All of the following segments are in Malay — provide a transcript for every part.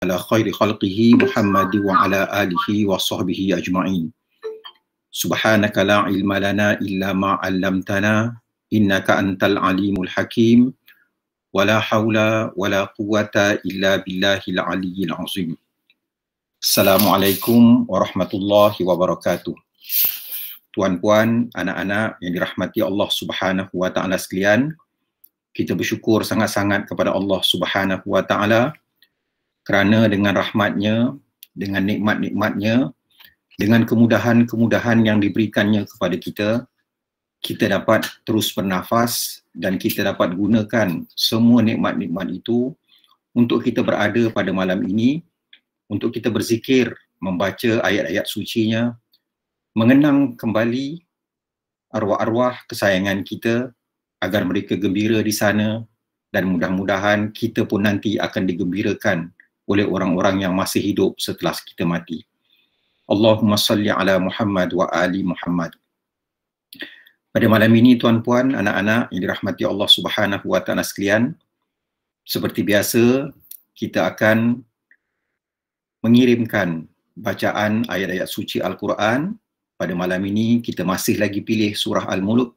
ala khairi khalqihi Muhammad wa ala alihi wa sahbihi ajma'in. Subhanaka la ilma lana illa ma 'allamtana innaka antal alimul hakim wa la haula wa la quwwata illa billahil aliyyil azim. Assalamualaikum warahmatullahi wabarakatuh. Tuan-puan, anak-anak yang dirahmati Allah Subhanahu wa taala sekalian, kita bersyukur sangat-sangat kepada Allah Subhanahu wa taala kerana dengan rahmatnya, dengan nikmat-nikmatnya, dengan kemudahan-kemudahan yang diberikannya kepada kita dapat terus bernafas dan kita dapat gunakan semua nikmat-nikmat itu untuk kita berada pada malam ini, untuk kita berzikir, membaca ayat-ayat sucinya, mengenang kembali arwah-arwah kesayangan kita agar mereka gembira di sana, dan mudah-mudahan kita pun nanti akan digembirakan oleh orang-orang yang masih hidup setelah kita mati. Allahumma salli ala Muhammad wa ali Muhammad. Pada malam ini tuan-puan, anak-anak yang dirahmati Allah Subhanahu wa taala sekalian, seperti biasa kita akan mengirimkan bacaan ayat-ayat suci Al-Quran. Pada malam ini kita masih lagi pilih surah Al-Mulk.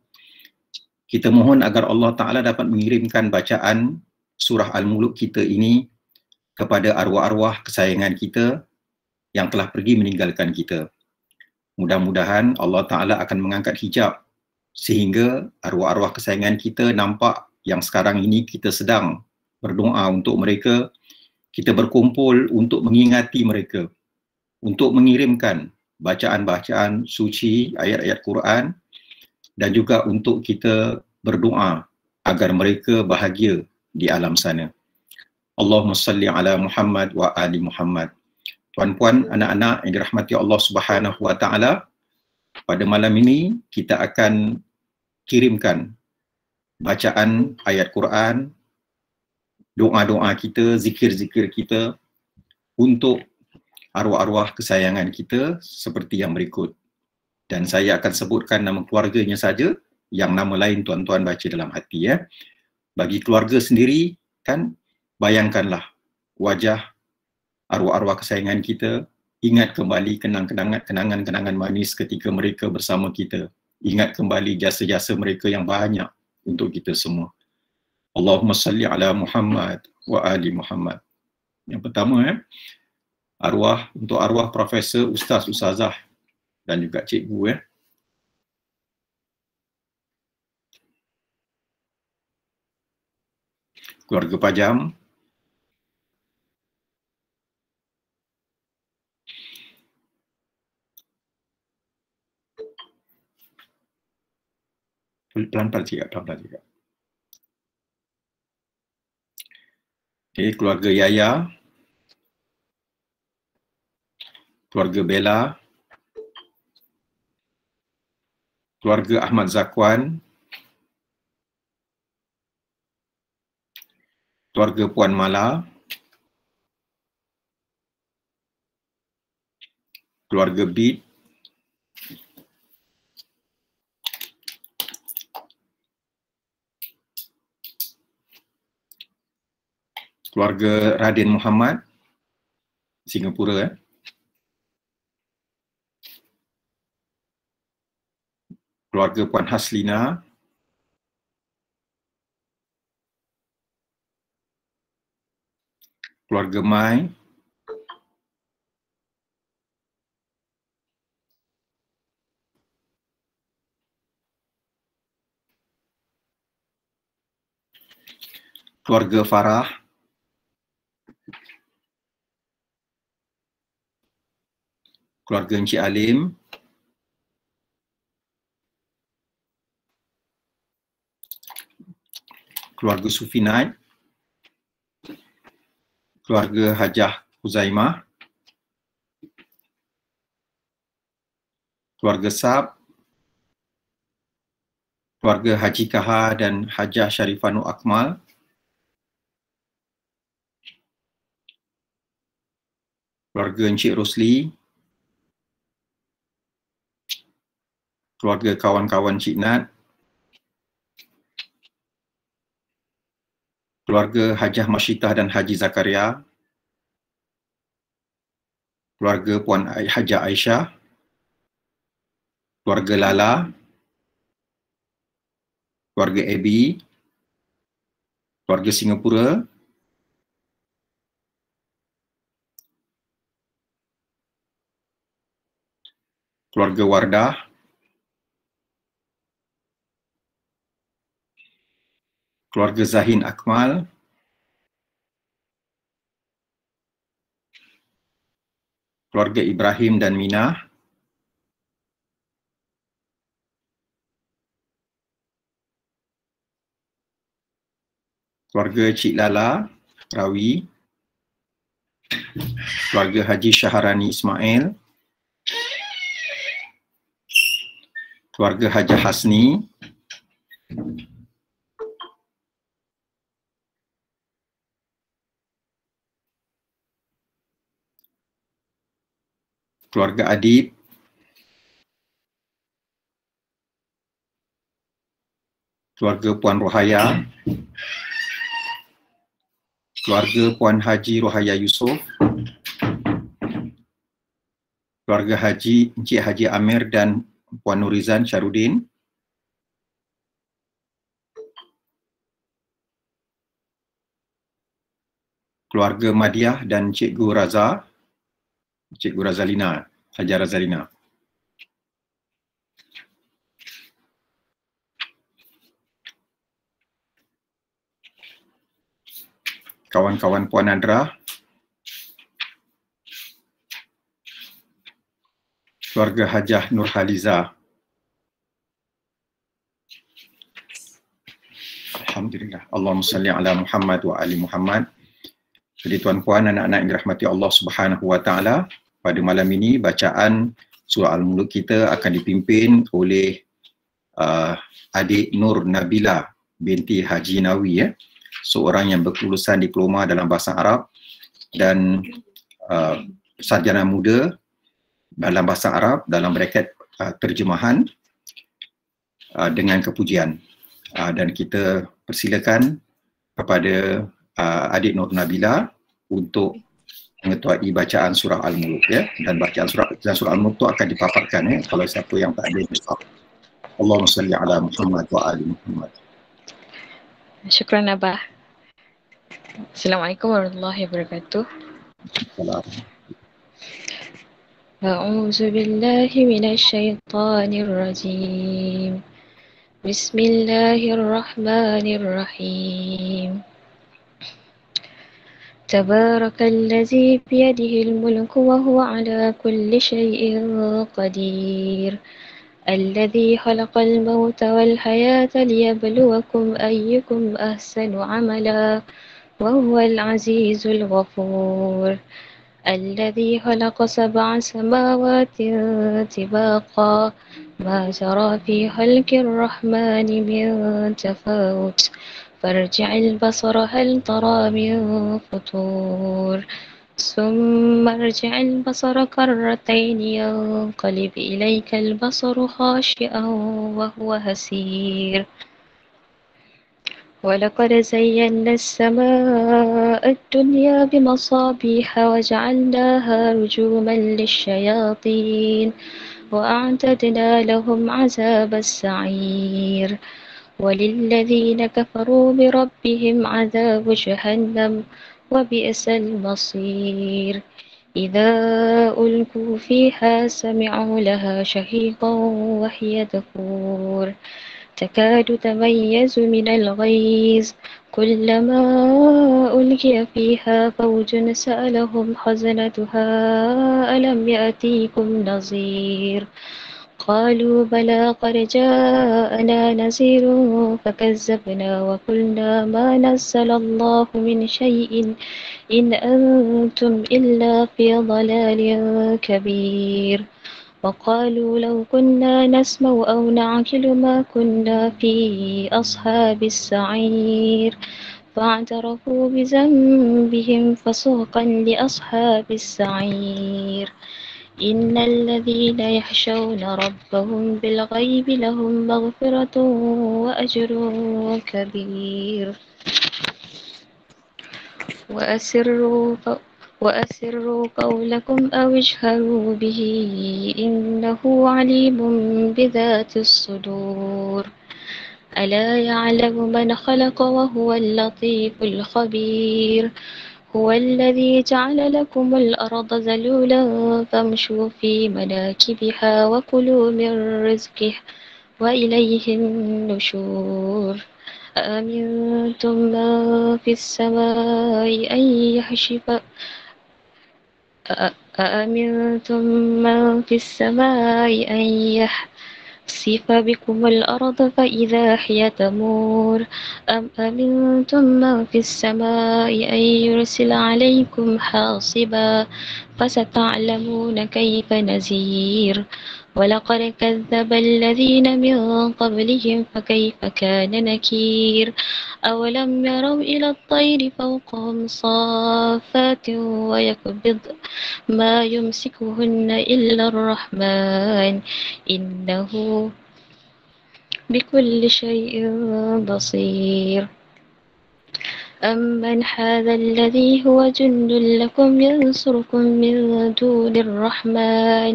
Kita mohon agar Allah Ta'ala dapat mengirimkan bacaan surah Al-Mulk kita ini kepada arwah-arwah kesayangan kita yang telah pergi meninggalkan kita. Mudah-mudahan Allah Ta'ala akan mengangkat hijab sehingga arwah-arwah kesayangan kita nampak yang sekarang ini kita sedang berdoa untuk mereka, kita berkumpul untuk mengingati mereka, untuk mengirimkan bacaan-bacaan suci, ayat-ayat Quran, dan juga untuk kita berdoa agar mereka bahagia di alam sana. Allahumma salli ala Muhammad wa ali Muhammad. Tuan-puan, anak-anak yang dirahmati Allah Subhanahu wa taala, pada malam ini kita akan kirimkan bacaan ayat Quran, doa-doa kita, zikir-zikir kita untuk arwah-arwah kesayangan kita seperti yang berikut. Dan saya akan sebutkan nama keluarganya saja, yang nama lain tuan-tuan baca dalam hati ya. Bagi keluarga sendiri, kan bayangkanlah wajah arwah-arwah kesayangan kita, ingat kembali kenangan-kenangan manis ketika mereka bersama kita. Ingat kembali jasa-jasa mereka yang banyak untuk kita semua. Allahumma salli ala Muhammad wa ali Muhammad. Yang pertama untuk arwah Profesor Ustaz Ustazah dan juga cikgu keluarga Pajam, pelan-pelan juga. Okay, keluarga Yaya, keluarga Bella, keluarga Ahmad Zakwan, keluarga Puan Mala, keluarga Bid, keluarga Raden Muhammad, Singapura, keluarga Puan Haslina, keluarga Mai, keluarga Farah, keluarga Encik Alim, keluarga Sufinat, keluarga Hajah Huzaimah, keluarga Sab, keluarga Haji Kaha dan Hajah Sharifah Akmal, keluarga Encik Rosli, keluarga kawan-kawan Cik Nat, keluarga Hajah Masyitah dan Haji Zakaria, keluarga Puan Hajah Aisyah, keluarga Lala, keluarga Abby, keluarga Singapura, keluarga Wardah, keluarga Zahin Akmal, keluarga Ibrahim dan Minah, keluarga Cik Lala, Rawi, keluarga Haji Syaharani Ismail, keluarga Hajah Hasni, keluarga Adib, keluarga Puan Rohaya, keluarga Puan Haji Rohaya Yusof, keluarga Encik Haji Amir dan Puan Nurizan Syarudin, keluarga Madiah dan Cikgu Razalina, Hajar Razalina. Kawan-kawan Puan Nadra, keluarga Hajah Nurhaliza. Alhamdulillah. Allahumma salli ala Muhammad wa ali Muhammad. Jadi tuan-puan, anak-anak yang dirahmati Allah Subhanahu wa taala, pada malam ini bacaan surah Al-Mulk kita akan dipimpin oleh adik Nur Nabila binti Haji Nawi, seorang yang berkelulusan diploma dalam bahasa Arab dan sarjana muda dalam bahasa Arab dalam braket terjemahan dengan kepujian. Dan kita persilakan kepada adik Nur Nabila untuk mengetuai bacaan surah Al-Mulk, dan bacaan surah Al-Mulk itu akan dipaparkan kalau siapa yang tak ada besok. Allahumma salli ala Muhammad wa ali Muhammad. Syukran Abah. Assalamualaikum warahmatullahi wabarakatuh. A'udzu billahi minasy syaithanir rajim. Bismillahirrahmanirrahim. Tabarakalladzi biyadihi al-mulku wa huwa ala kulli syai'in qadir. Alladzi khalaqal mauta wal hayata liyabluwakum ayyukum ahsanu amala wa huwal azizul ghafur. الذي خلق 7 سماوات طباقا ما ترى في خلق الرحمن من تفاوت فارجع البصر هل ترى من فطور ثم ارجع البصر كرتين ينقلب إليك البصر خاشعا وهو هسير ولقد زينا السماء الدنيا بمصابيح وجعلناها رجوما للشياطين وأعتدنا لهم عذاب السعير وللذين كفروا بربهم عذاب جهنم وبئس المصير إذا ألقوا فيها سمعوا لها شهيقا وهي تفور تكاد تميز من الغيظ كلما ألقي فيها فوج سألهم خزنتها ألم يأتيكم نذير قالوا بلى قد جاءنا نذير فكذبنا وقلنا ما نزل الله من شيء إن أنتم إلا في ضلال كبير وقالوا لو كنا نسمع أو نعقل ما كنا في أصحاب السعير فاعترفوا بذنبهم فسوقا لأصحاب السعير إن الذين يخشون ربهم بالغيب لهم مغفرة وأجر كبير وأسروا قولكم أو اجهروا به إنه عليم بذات الصدور ألا يعلم من خلق وهو اللطيف الخبير هو الذي جعل لكم الأرض ذلولا فامشوا في مناكبها وكلوا من رزقه وإليه النشور أأمنتم من في السماء أن يحشف أأمنتم من في السماء أن يخسف بكم الأرض فإذا هي تمور أم أمنتم من في السماء أن يرسل عليكم حاصبا فستعلمون كيف نذير ولقد كذب الذين من قبلهم فكيف كان نكير أولم يروا إلى الطير فوقهم صافات ويقبض ما يمسكهن إلا الرحمن إنه بكل شيء بصير أمن هذا الذي هو جند لكم ينصركم من دون الرحمن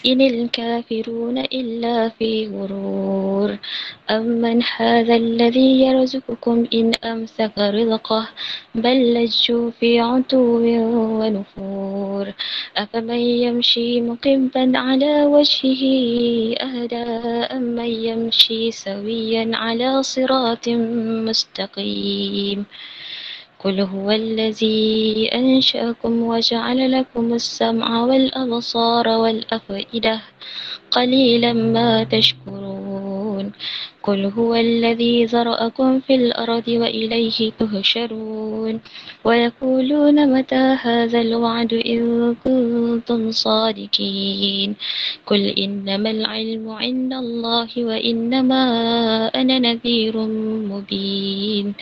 إن الكافرون إلا في غرور أمن هذا الذي يرزقكم إن أمسك رزقه بل لجوا في عتو ونفور أفمن يمشي مقبا على وجهه أهدى أمن يمشي سويا على صراط مستقيم قل هو الذي أنشأكم وجعل لكم السمع والأبصار والأفئدة قليلا ما تشكرون قل هو الذي ذرأكم في الأرض وإليه تهشرون ويقولون متى هذا الوعد إن كنتم صادقين قل إنما العلم عند الله وإنما أنا نذير مبين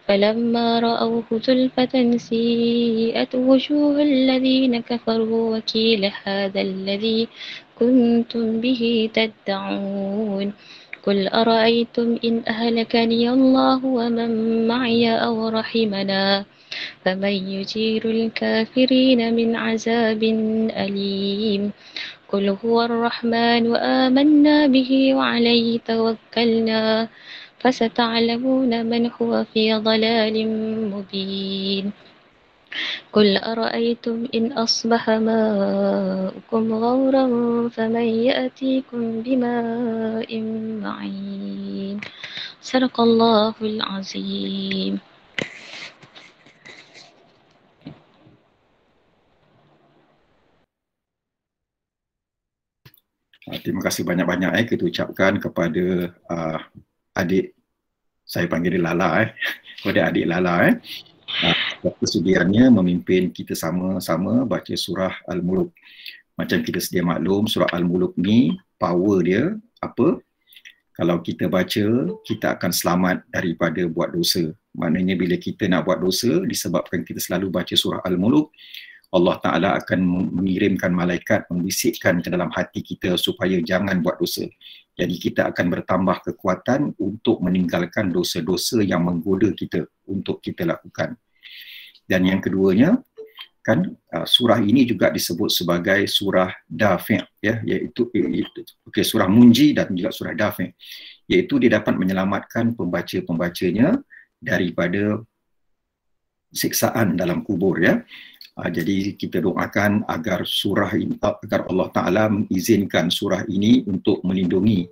فلما رأوه زلفة سيئت وجوه الذين كفروا وقيل هذا الذي كنتم به تدعون قل أرأيتم إن أهلكني الله ومن معي أو رحمنا فمن يجير الكافرين من عذاب أليم قل هو الرحمن وآمنا به وعليه توكلنا فستعلمون من هو في ضلال مبين قل أرأيتم إن أصبح ماؤكم غورا فمن يأتيكم بماء معين صدق الله العظيم. Terima kasih banyak-banyak kita ucapkan kepada adik, saya panggil dia Lala kepada adik Lala kesudiannya memimpin kita sama-sama baca surah Al-Muluk. Macam kita sedia maklum, surah Al-Muluk ni power dia apa? Kalau kita baca, kita akan selamat daripada buat dosa. Maknanya bila kita nak buat dosa, disebabkan kita selalu baca surah Al-Muluk, Allah Ta'ala akan mengirimkan malaikat membisikkan ke dalam hati kita supaya jangan buat dosa. Jadi kita akan bertambah kekuatan untuk meninggalkan dosa-dosa yang menggoda kita untuk kita lakukan. Dan yang keduanya, kan surah ini juga disebut sebagai surah Dafi', ya, iaitu surah Munji dan juga surah Dafi', iaitu dia dapat menyelamatkan pembaca-pembacanya daripada siksaan dalam kubur, ya. Jadi kita doakan agar surah ini, agar Allah Ta'ala mengizinkan surah ini untuk melindungi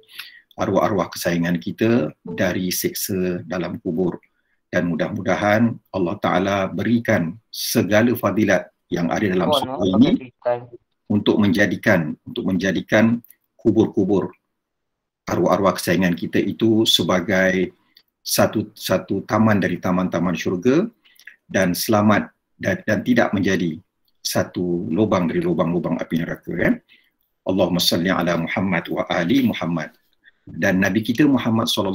arwah-arwah kesayangan kita dari siksa dalam kubur. Dan mudah-mudahan Allah Ta'ala berikan segala fadilat yang ada dalam surah ini untuk menjadikan kubur-kubur arwah-arwah kesayangan kita itu sebagai satu taman dari taman-taman syurga dan selamat dan tidak menjadi satu lubang dari lubang-lubang api neraka, ya. Allahumma salli ala Muhammad wa ali Muhammad. Dan Nabi kita Muhammad SAW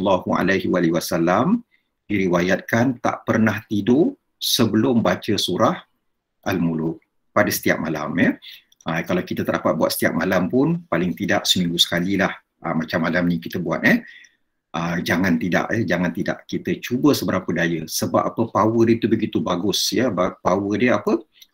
diriwayatkan tak pernah tidur sebelum baca surah Al-Muluk pada setiap malam, ya. Kalau kita tak dapat buat setiap malam pun paling tidak seminggu sekali lah, macam malam ni kita buat, jangan tidak kita cuba seberapa daya. Sebab apa? Power dia itu begitu bagus, ya. Power dia apa?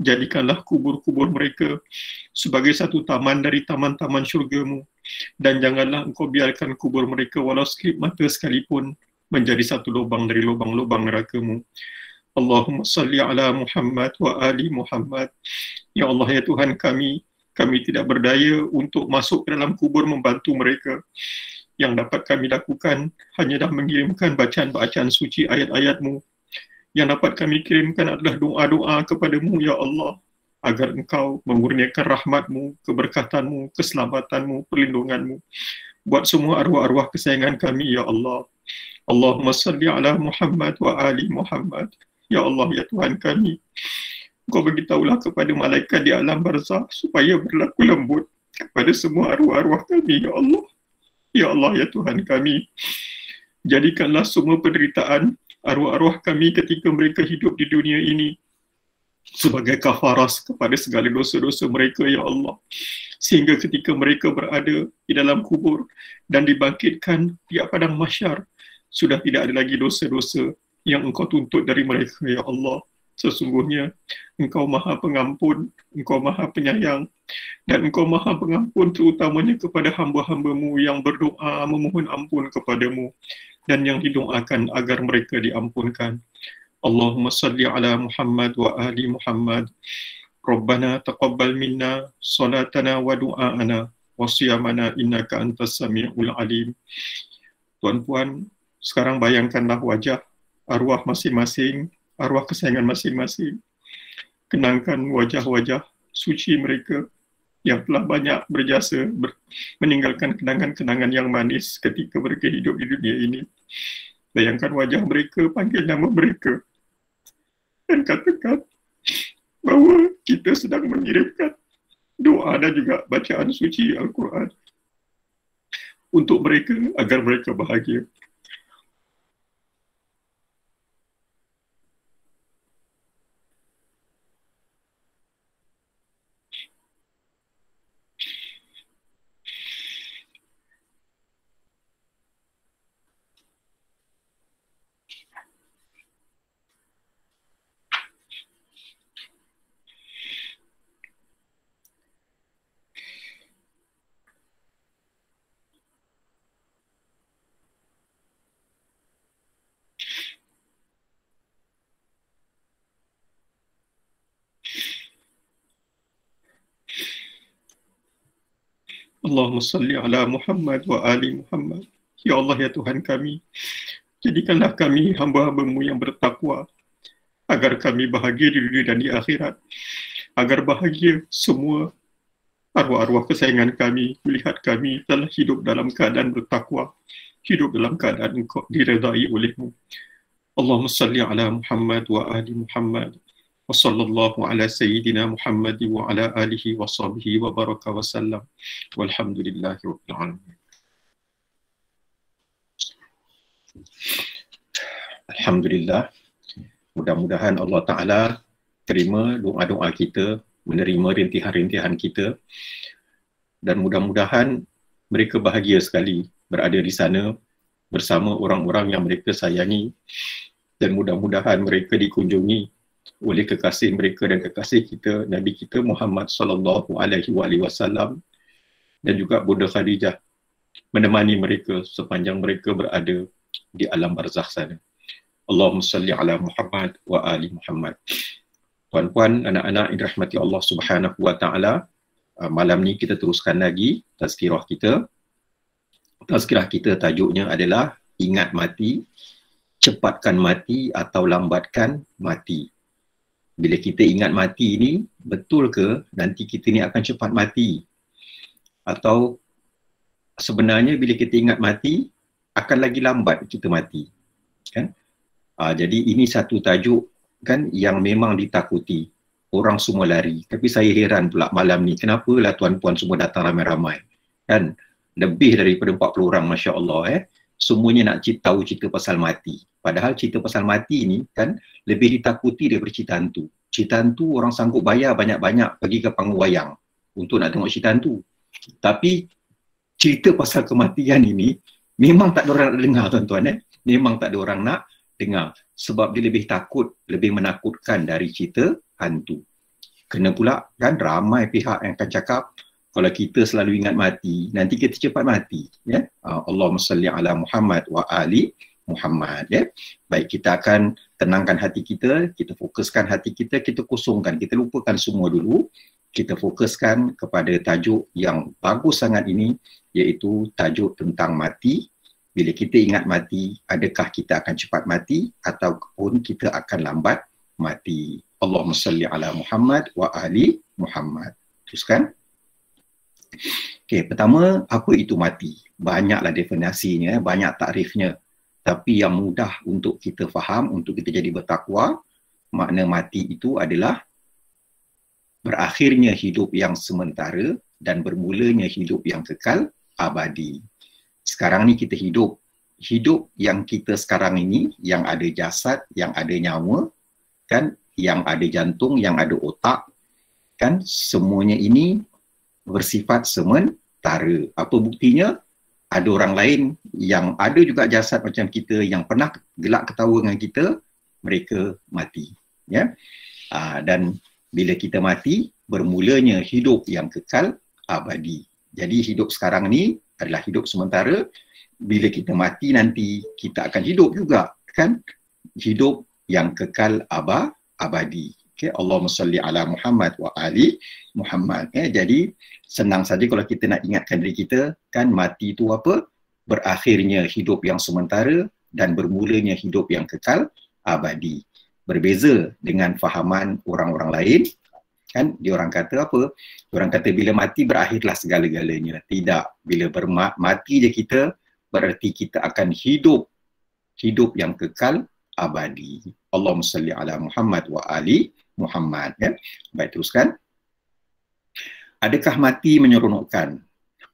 Jadikanlah kubur-kubur mereka sebagai satu taman dari taman-taman syurga-Mu. Dan janganlah Engkau biarkan kubur mereka walau sekelip mata sekalipun menjadi satu lubang dari lubang-lubang neraka-Mu. Allahumma salli ala Muhammad wa ali Muhammad. Ya Allah, ya Tuhan kami tidak berdaya untuk masuk ke dalam kubur membantu mereka. Yang dapat kami lakukan hanyalah mengirimkan bacaan-bacaan suci ayat-ayat-Mu. Yang dapat kami kirimkan adalah doa-doa kepada-Mu, ya Allah, agar Engkau memurniakan rahmat-Mu, keberkatan-Mu, keselamatan-Mu, perlindungan-Mu buat semua arwah-arwah kesayangan kami, ya Allah. Allahumma salli ala Muhammad wa ali Muhammad. Ya Allah, ya Tuhan kami, Engkau beritahulah kepada malaikat di alam barzah supaya berlaku lembut kepada semua arwah-arwah kami, ya Allah. Ya Allah, ya Tuhan kami, jadikanlah semua penderitaan arwah-arwah kami ketika mereka hidup di dunia ini sebagai kafarah kepada segala dosa-dosa mereka, ya Allah. Sehingga ketika mereka berada di dalam kubur dan dibangkitkan di padang mahsyar, sudah tidak ada lagi dosa-dosa yang Engkau tuntut dari mereka, ya Allah. Sesungguhnya Engkau Maha Pengampun, Engkau Maha Penyayang, dan Engkau Maha Pengampun terutamanya kepada hamba-hamba-Mu yang berdoa memohon ampun kepada-Mu dan yang didoakan agar mereka diampunkan. Allahumma salli ala Muhammad wa ali Muhammad. Rabbana taqabbal minna salatana wa du'aana wa siyamana innaka antas sami'ul alim. Tuan-puan, sekarang bayangkanlah wajah arwah masing-masing, arwah kesayangan masing-masing. Kenangkan wajah-wajah suci mereka yang telah banyak berjasa meninggalkan kenangan-kenangan yang manis ketika mereka hidup di dunia ini. Bayangkan wajah mereka, panggil nama mereka, dan katakan bahawa kita sedang mengirimkan doa dan juga bacaan suci Al-Quran untuk mereka agar mereka bahagia. Allahumma salli ala Muhammad wa ali Muhammad. Ya Allah, ya Tuhan kami, jadikanlah kami hamba-hamba-Mu yang bertakwa, agar kami bahagia di dunia dan di akhirat, agar bahagia semua arwah-arwah kesayangan kami melihat kami telah hidup dalam keadaan bertakwa, hidup dalam keadaan Engkau diredai oleh-Mu. Allahumma salli ala Muhammad wa ali Muhammad. Wa sallallahu ala sayyidina Muhammad wa ala alihi wa sahbihi wa baraka wa sallam. Walhamdulillahi rabbil alamin. Alhamdulillah. Mudah-mudahan Allah Ta'ala terima doa-doa kita, menerima rintihan-rintihan kita, dan mudah-mudahan mereka bahagia sekali berada di sana bersama orang-orang yang mereka sayangi, dan mudah-mudahan mereka dikunjungi oleh kekasih mereka dan kekasih kita, Nabi kita Muhammad sallallahu alaihi wasallam, dan juga Bunda Khadijah menemani mereka sepanjang mereka berada di alam barzakh sana. Allahumma salli ala Muhammad wa ali Muhammad. Tuan-puan, anak-anak yang dirahmati Allah Subhanahu wa taala, malam ni kita teruskan lagi tazkirah kita. Tazkirah kita tajuknya adalah ingat mati, cepatkan mati atau lambatkan mati. Bila kita ingat mati ni, betul ke nanti kita ni akan cepat mati? Atau sebenarnya bila kita ingat mati, akan lagi lambat kita mati? Kan? Jadi ini satu tajuk kan yang memang ditakuti. Orang semua lari. Tapi saya heran pula malam ni, kenapalah tuan-puan semua datang ramai-ramai? Kan? Lebih daripada 40 orang, Masya Allah. Semuanya nak tahu cerita pasal mati. Padahal cerita pasal mati ni kan lebih ditakuti daripada cerita hantu. Cerita hantu orang sanggup bayar banyak-banyak pergi ke panggung wayang untuk nak tengok cerita hantu. Tapi cerita pasal kematian ini memang tak ada orang nak dengar, tuan-tuan. Memang tak ada orang nak dengar. Sebab dia lebih takut, lebih menakutkan dari cerita hantu. Kena pula kan ramai pihak yang akan cakap kalau kita selalu ingat mati, nanti kita cepat mati. Ya? Allahumma salli ala Muhammad wa ali Muhammad. Ya? Baik, kita akan tenangkan hati kita fokuskan hati kita, kita kosongkan, kita lupakan semua dulu. Kita fokuskan kepada tajuk yang bagus sangat ini, iaitu tajuk tentang mati. Bila kita ingat mati, adakah kita akan cepat mati ataupun kita akan lambat mati? Allahumma salli ala Muhammad wa ali Muhammad. Teruskan. Okey, pertama, apa itu mati? Banyaklah definisinya, banyak takrifnya. Tapi yang mudah untuk kita faham, untuk kita jadi bertakwa, makna mati itu adalah berakhirnya hidup yang sementara dan bermulanya hidup yang kekal abadi. Sekarang ni kita hidup. Hidup yang kita sekarang ini, yang ada jasad, yang ada nyawa, kan, yang ada jantung, yang ada otak, kan, semuanya ini bersifat sementara. Apa buktinya? Ada orang lain yang ada juga jasad macam kita, yang pernah gelak ketawa dengan kita, mereka mati. Ya? Dan bila kita mati, bermulanya hidup yang kekal abadi. Jadi hidup sekarang ni adalah hidup sementara. Bila kita mati nanti, kita akan hidup juga, kan? Hidup yang kekal abadi. Okay? Allahumma salli ala Muhammad wa ali Muhammad. Jadi senang saja kalau kita nak ingatkan diri kita, kan, mati itu apa? Berakhirnya hidup yang sementara dan bermulanya hidup yang kekal abadi. Berbeza dengan fahaman orang-orang lain, kan, diorang kata apa? Diorang kata bila mati berakhirlah segala-galanya. Tidak, bila mati je kita, berarti kita akan hidup yang kekal abadi. Allahumma salli ala Muhammad wa ali Muhammad. Ya? Baik, teruskan. Adakah mati menyeronokkan?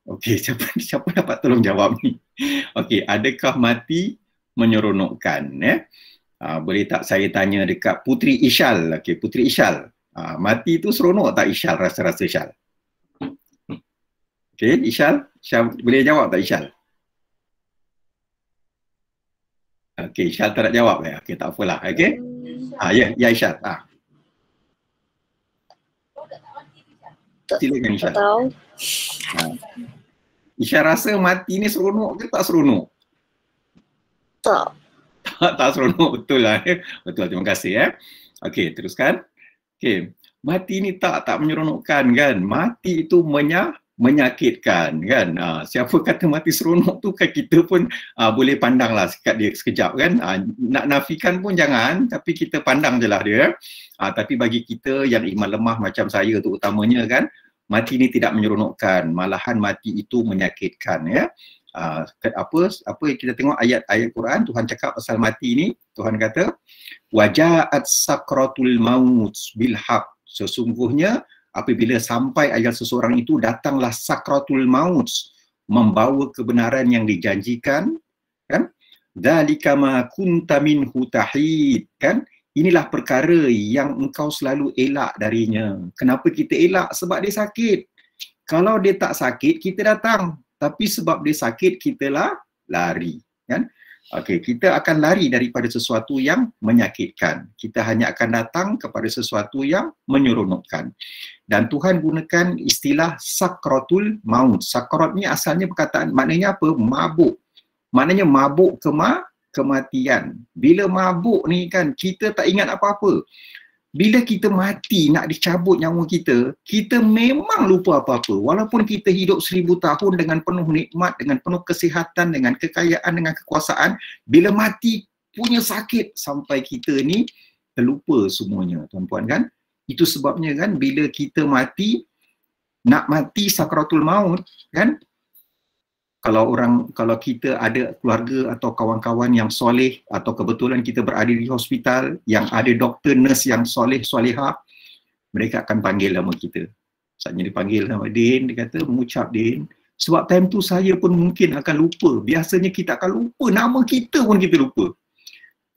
Okey, siapa dapat tolong jawab ni? Okey, adakah mati menyeronokkan? Ya? Boleh tak saya tanya dekat Putri Ishal? Okey, Putri Ishal. Mati tu seronok tak Ishal, rasa-rasa Ishal? Okey, Ishal boleh jawab tak Ishal? Okey, Ishal tak nak jawab. Okey, tak apalah. Okey. Ya Ishal. Silakan Ishal. Tahu. Ishal rasa mati ni seronok ke tak seronok? Tak. Tak seronok, betul lah. Betul, terima kasih. Okey, teruskan. Okey, mati ni tak menyeronokkan, kan? Mati itu menyakitkan, kan? Siapa kata mati seronok tu, kan kita pun boleh pandanglah sekat dia sekejap, kan? Nak nafikan pun jangan, tapi kita pandang je lah dia. Tapi bagi kita yang iman lemah macam saya tu utamanya, kan, mati ni tidak menyeronokkan, malahan mati itu menyakitkan, ya. Apa kita tengok ayat-ayat Quran, Tuhan cakap pasal mati ni, Tuhan kata waja'at sakratul maut bil haq. Sesungguhnya apabila sampai ajal seseorang itu, datanglah sakratul maut, membawa kebenaran yang dijanjikan, kan? Dzalika ma kunta minhu tahid, kan? Inilah perkara yang engkau selalu elak darinya. Kenapa kita elak? Sebab dia sakit. Kalau dia tak sakit, kita datang. Tapi sebab dia sakit, kita lari, kan? Okey, kita akan lari daripada sesuatu yang menyakitkan. Kita hanya akan datang kepada sesuatu yang menyeronokkan. Dan Tuhan gunakan istilah sakratul maut. Sakrat ni asalnya perkataan, maknanya apa? Mabuk. Maknanya mabuk kematian. Bila mabuk ni, kan, kita tak ingat apa-apa. Bila kita mati, nak dicabut nyawa kita, kita memang lupa apa-apa. Walaupun kita hidup 1000 tahun dengan penuh nikmat, dengan penuh kesihatan, dengan kekayaan, dengan kekuasaan, bila mati punya sakit sampai kita ni terlupa semuanya, tuan-puan, kan? Itu sebabnya, kan, bila kita mati, nak mati sakratul maut, kan? Kalau kita ada keluarga atau kawan-kawan yang soleh, atau kebetulan kita berada di hospital yang ada doktor, nurse yang soleh, solehah, mereka akan panggil nama kita. Saatnya dipanggil nama Din, dia kata, mengucap Din, sebab time tu saya pun mungkin akan lupa. Biasanya kita akan lupa, nama kita pun kita lupa.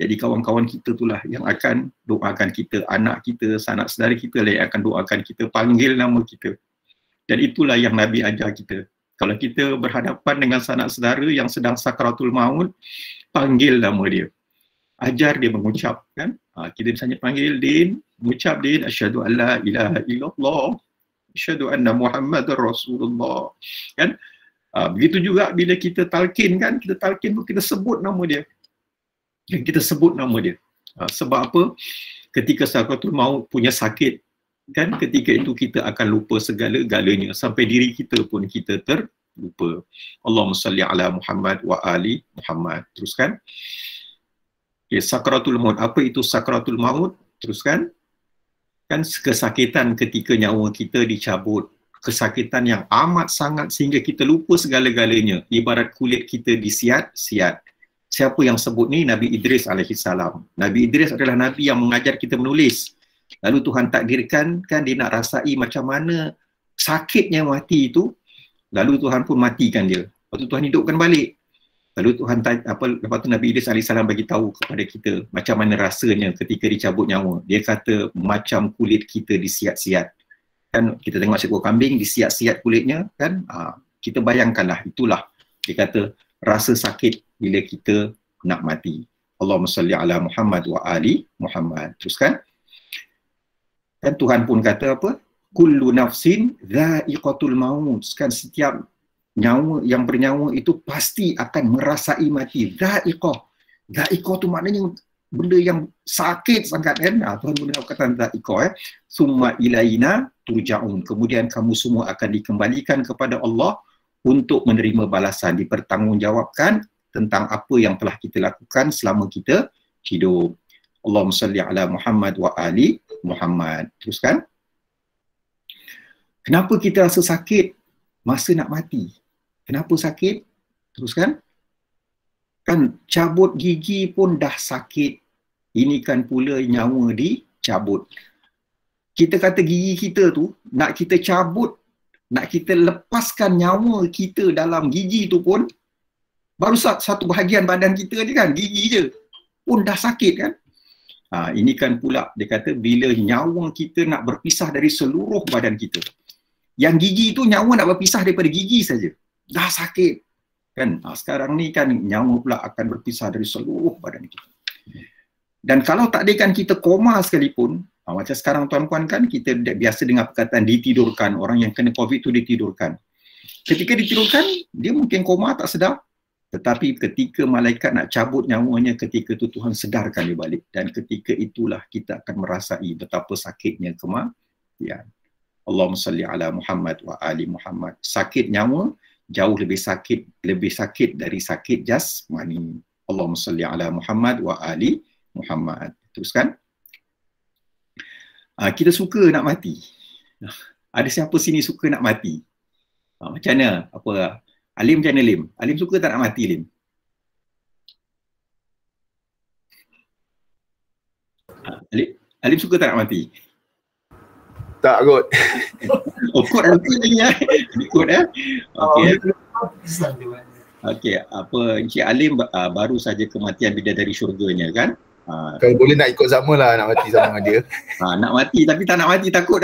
Jadi kawan-kawan kita itulah yang akan doakan kita, anak kita, sanak saudara kita lah yang akan doakan kita, panggil nama kita. Dan itulah yang Nabi ajar kita. Kalau kita berhadapan dengan sanak saudara yang sedang sakratul maut, panggil nama dia. ajar dia mengucap, kan? Kita misalnya panggil Din, mengucap Din, asyhadu an la ilaha illallah, asyhadu anna Muhammadar Rasulullah, kan? Begitu juga bila kita talqin, kan? Kita talqin tu kita sebut nama dia. Kita sebut nama dia. Sebab apa? Ketika sakratul maut punya sakit, kan, ketika itu kita akan lupa segala-galanya, sampai diri kita pun kita terlupa. Allahumma salli ala Muhammad wa ali Muhammad. Teruskan. Okay, sakratul maut. Apa itu sakratul maut? Teruskan. Kan kesakitan ketika nyawa kita dicabut. Kesakitan yang amat sangat sehingga kita lupa segala-galanya. Ibarat kulit kita disiat-siat. Siapa yang sebut ni? Nabi Idris alaihissalam. Nabi Idris adalah Nabi yang mengajar kita menulis. Lalu Tuhan takdirkan, kan, dia nak rasai macam mana sakitnya mati itu. Lalu Tuhan pun matikan dia. Lepas tu Tuhan hidupkan balik. Lalu Tuhan lepas tu Nabi Idris alaihissalam bagi tahu kepada kita macam mana rasanya ketika dicabut nyawa. Dia kata macam kulit kita disiat-siat. Kan kita tengok seekor kambing disiat-siat kulitnya, kan? Kita bayangkanlah, itulah dia kata rasa sakit bila kita nak mati. Allahumma salli ala Muhammad wa ali Muhammad. Teruskan. Dan Tuhan pun kata apa? Kullu nafsin dha'iqatul maut. Kan setiap nyawa yang bernyawa itu pasti akan merasai mati. Dha'iqah. Dha'iqah tu maknanya benda yang sakit sangat, kan? Tuhan guna kata dha'iqah. Summa ilaina turja'un. Kemudian kamu semua akan dikembalikan kepada Allah untuk menerima balasan, dipertanggungjawabkan tentang apa yang telah kita lakukan selama kita hidup. Allahumma salli ala Muhammad wa ali Muhammad. Teruskan. Kenapa kita rasa sakit masa nak mati? Kenapa sakit? Teruskan. Kan cabut gigi pun dah sakit. Ini kan pula nyawa dicabut. Kita kata gigi kita tu nak kita cabut, nak kita lepaskan nyawa kita dalam gigi tu pun baru satu bahagian badan kita ni, kan, gigi je pun dah sakit, kan. Ini kan pula dia kata bila nyawa kita nak berpisah dari seluruh badan kita. Yang gigi tu nyawa nak berpisah daripada gigi saja, dah sakit, kan. Sekarang ni kan nyawa pula akan berpisah dari seluruh badan kita. Dan kalau tak ada kan kita koma sekalipun, macam sekarang tuan-puan, kan, kita biasa dengar perkataan ditidurkan. Orang yang kena COVID tu ditidurkan. Ketika ditidurkan, dia mungkin koma tak sedar. Tetapi ketika malaikat nak cabut nyawanya, ketika itu Tuhan sedarkan dia balik. Dan ketika itulah kita akan merasai betapa sakitnya kematian. Allahumma salli ala Muhammad wa ali Muhammad. Sakit nyawa jauh lebih sakit dari sakit jasmani. Allahumma salli ala Muhammad wa ali Muhammad. Teruskan. Kita suka nak mati. Ada siapa sini suka nak mati? Macam mana? Apa? Alim macam mana, Lim? Alim suka tak nak mati, Lim? Alim suka tak nak mati? Tak kot. Oh, kot ada lagi ya. Kot Okey. Okey, apa Encik Alim baru saja kematian bidadari syurganya, kan? Kalau boleh nak ikut sama lah, nak mati sama dengan dia. Nak mati tapi tak nak mati, takut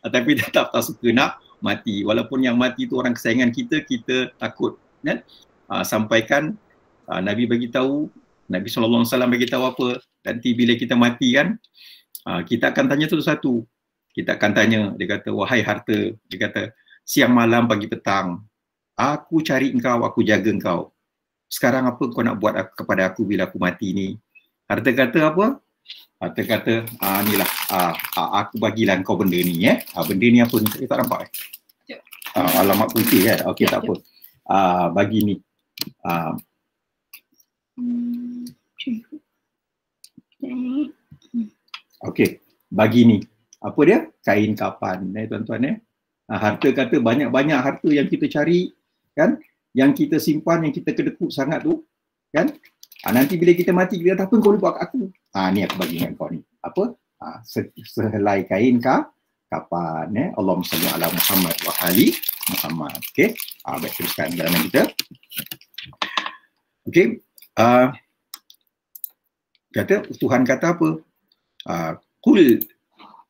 tapi tetap tak suka nak mati. Walaupun yang mati tu orang kesayangan kita, kita takut, kan? Sampaikan Nabi bagi tahu, Nabi SAW bagi tahu apa? Nanti bila kita mati, kan, kita akan tanya satu-satu. Kita akan tanya, dia kata, wahai harta, dia kata, siang malam pagi petang, aku cari engkau, aku jaga engkau. Sekarang apa kau nak buat kepada aku bila aku mati ni? Harta kata apa? Harta kata, inilah, aku bagilah kau benda ni, benda ni apa ni? Saya tak nampak. Alamat putih, kan? Okey, tak apa. Bagi ni. Okey, bagi ni. Apa dia? Kain kapan, tuan-tuan. Harta kata, banyak-banyak harta yang kita cari, kan? Yang kita simpan, yang kita kedekut sangat tu, kan? Nanti bila kita mati, kita kata, apa kau lupa aku? Ni aku bagi dengan kau ni. Apa? Sehelai kain kapan. Allahumma salli ala Muhammad wa ali Muhammad. Okey. Baik, teruskan dalam kita. Okey. Kata, Tuhan kata apa?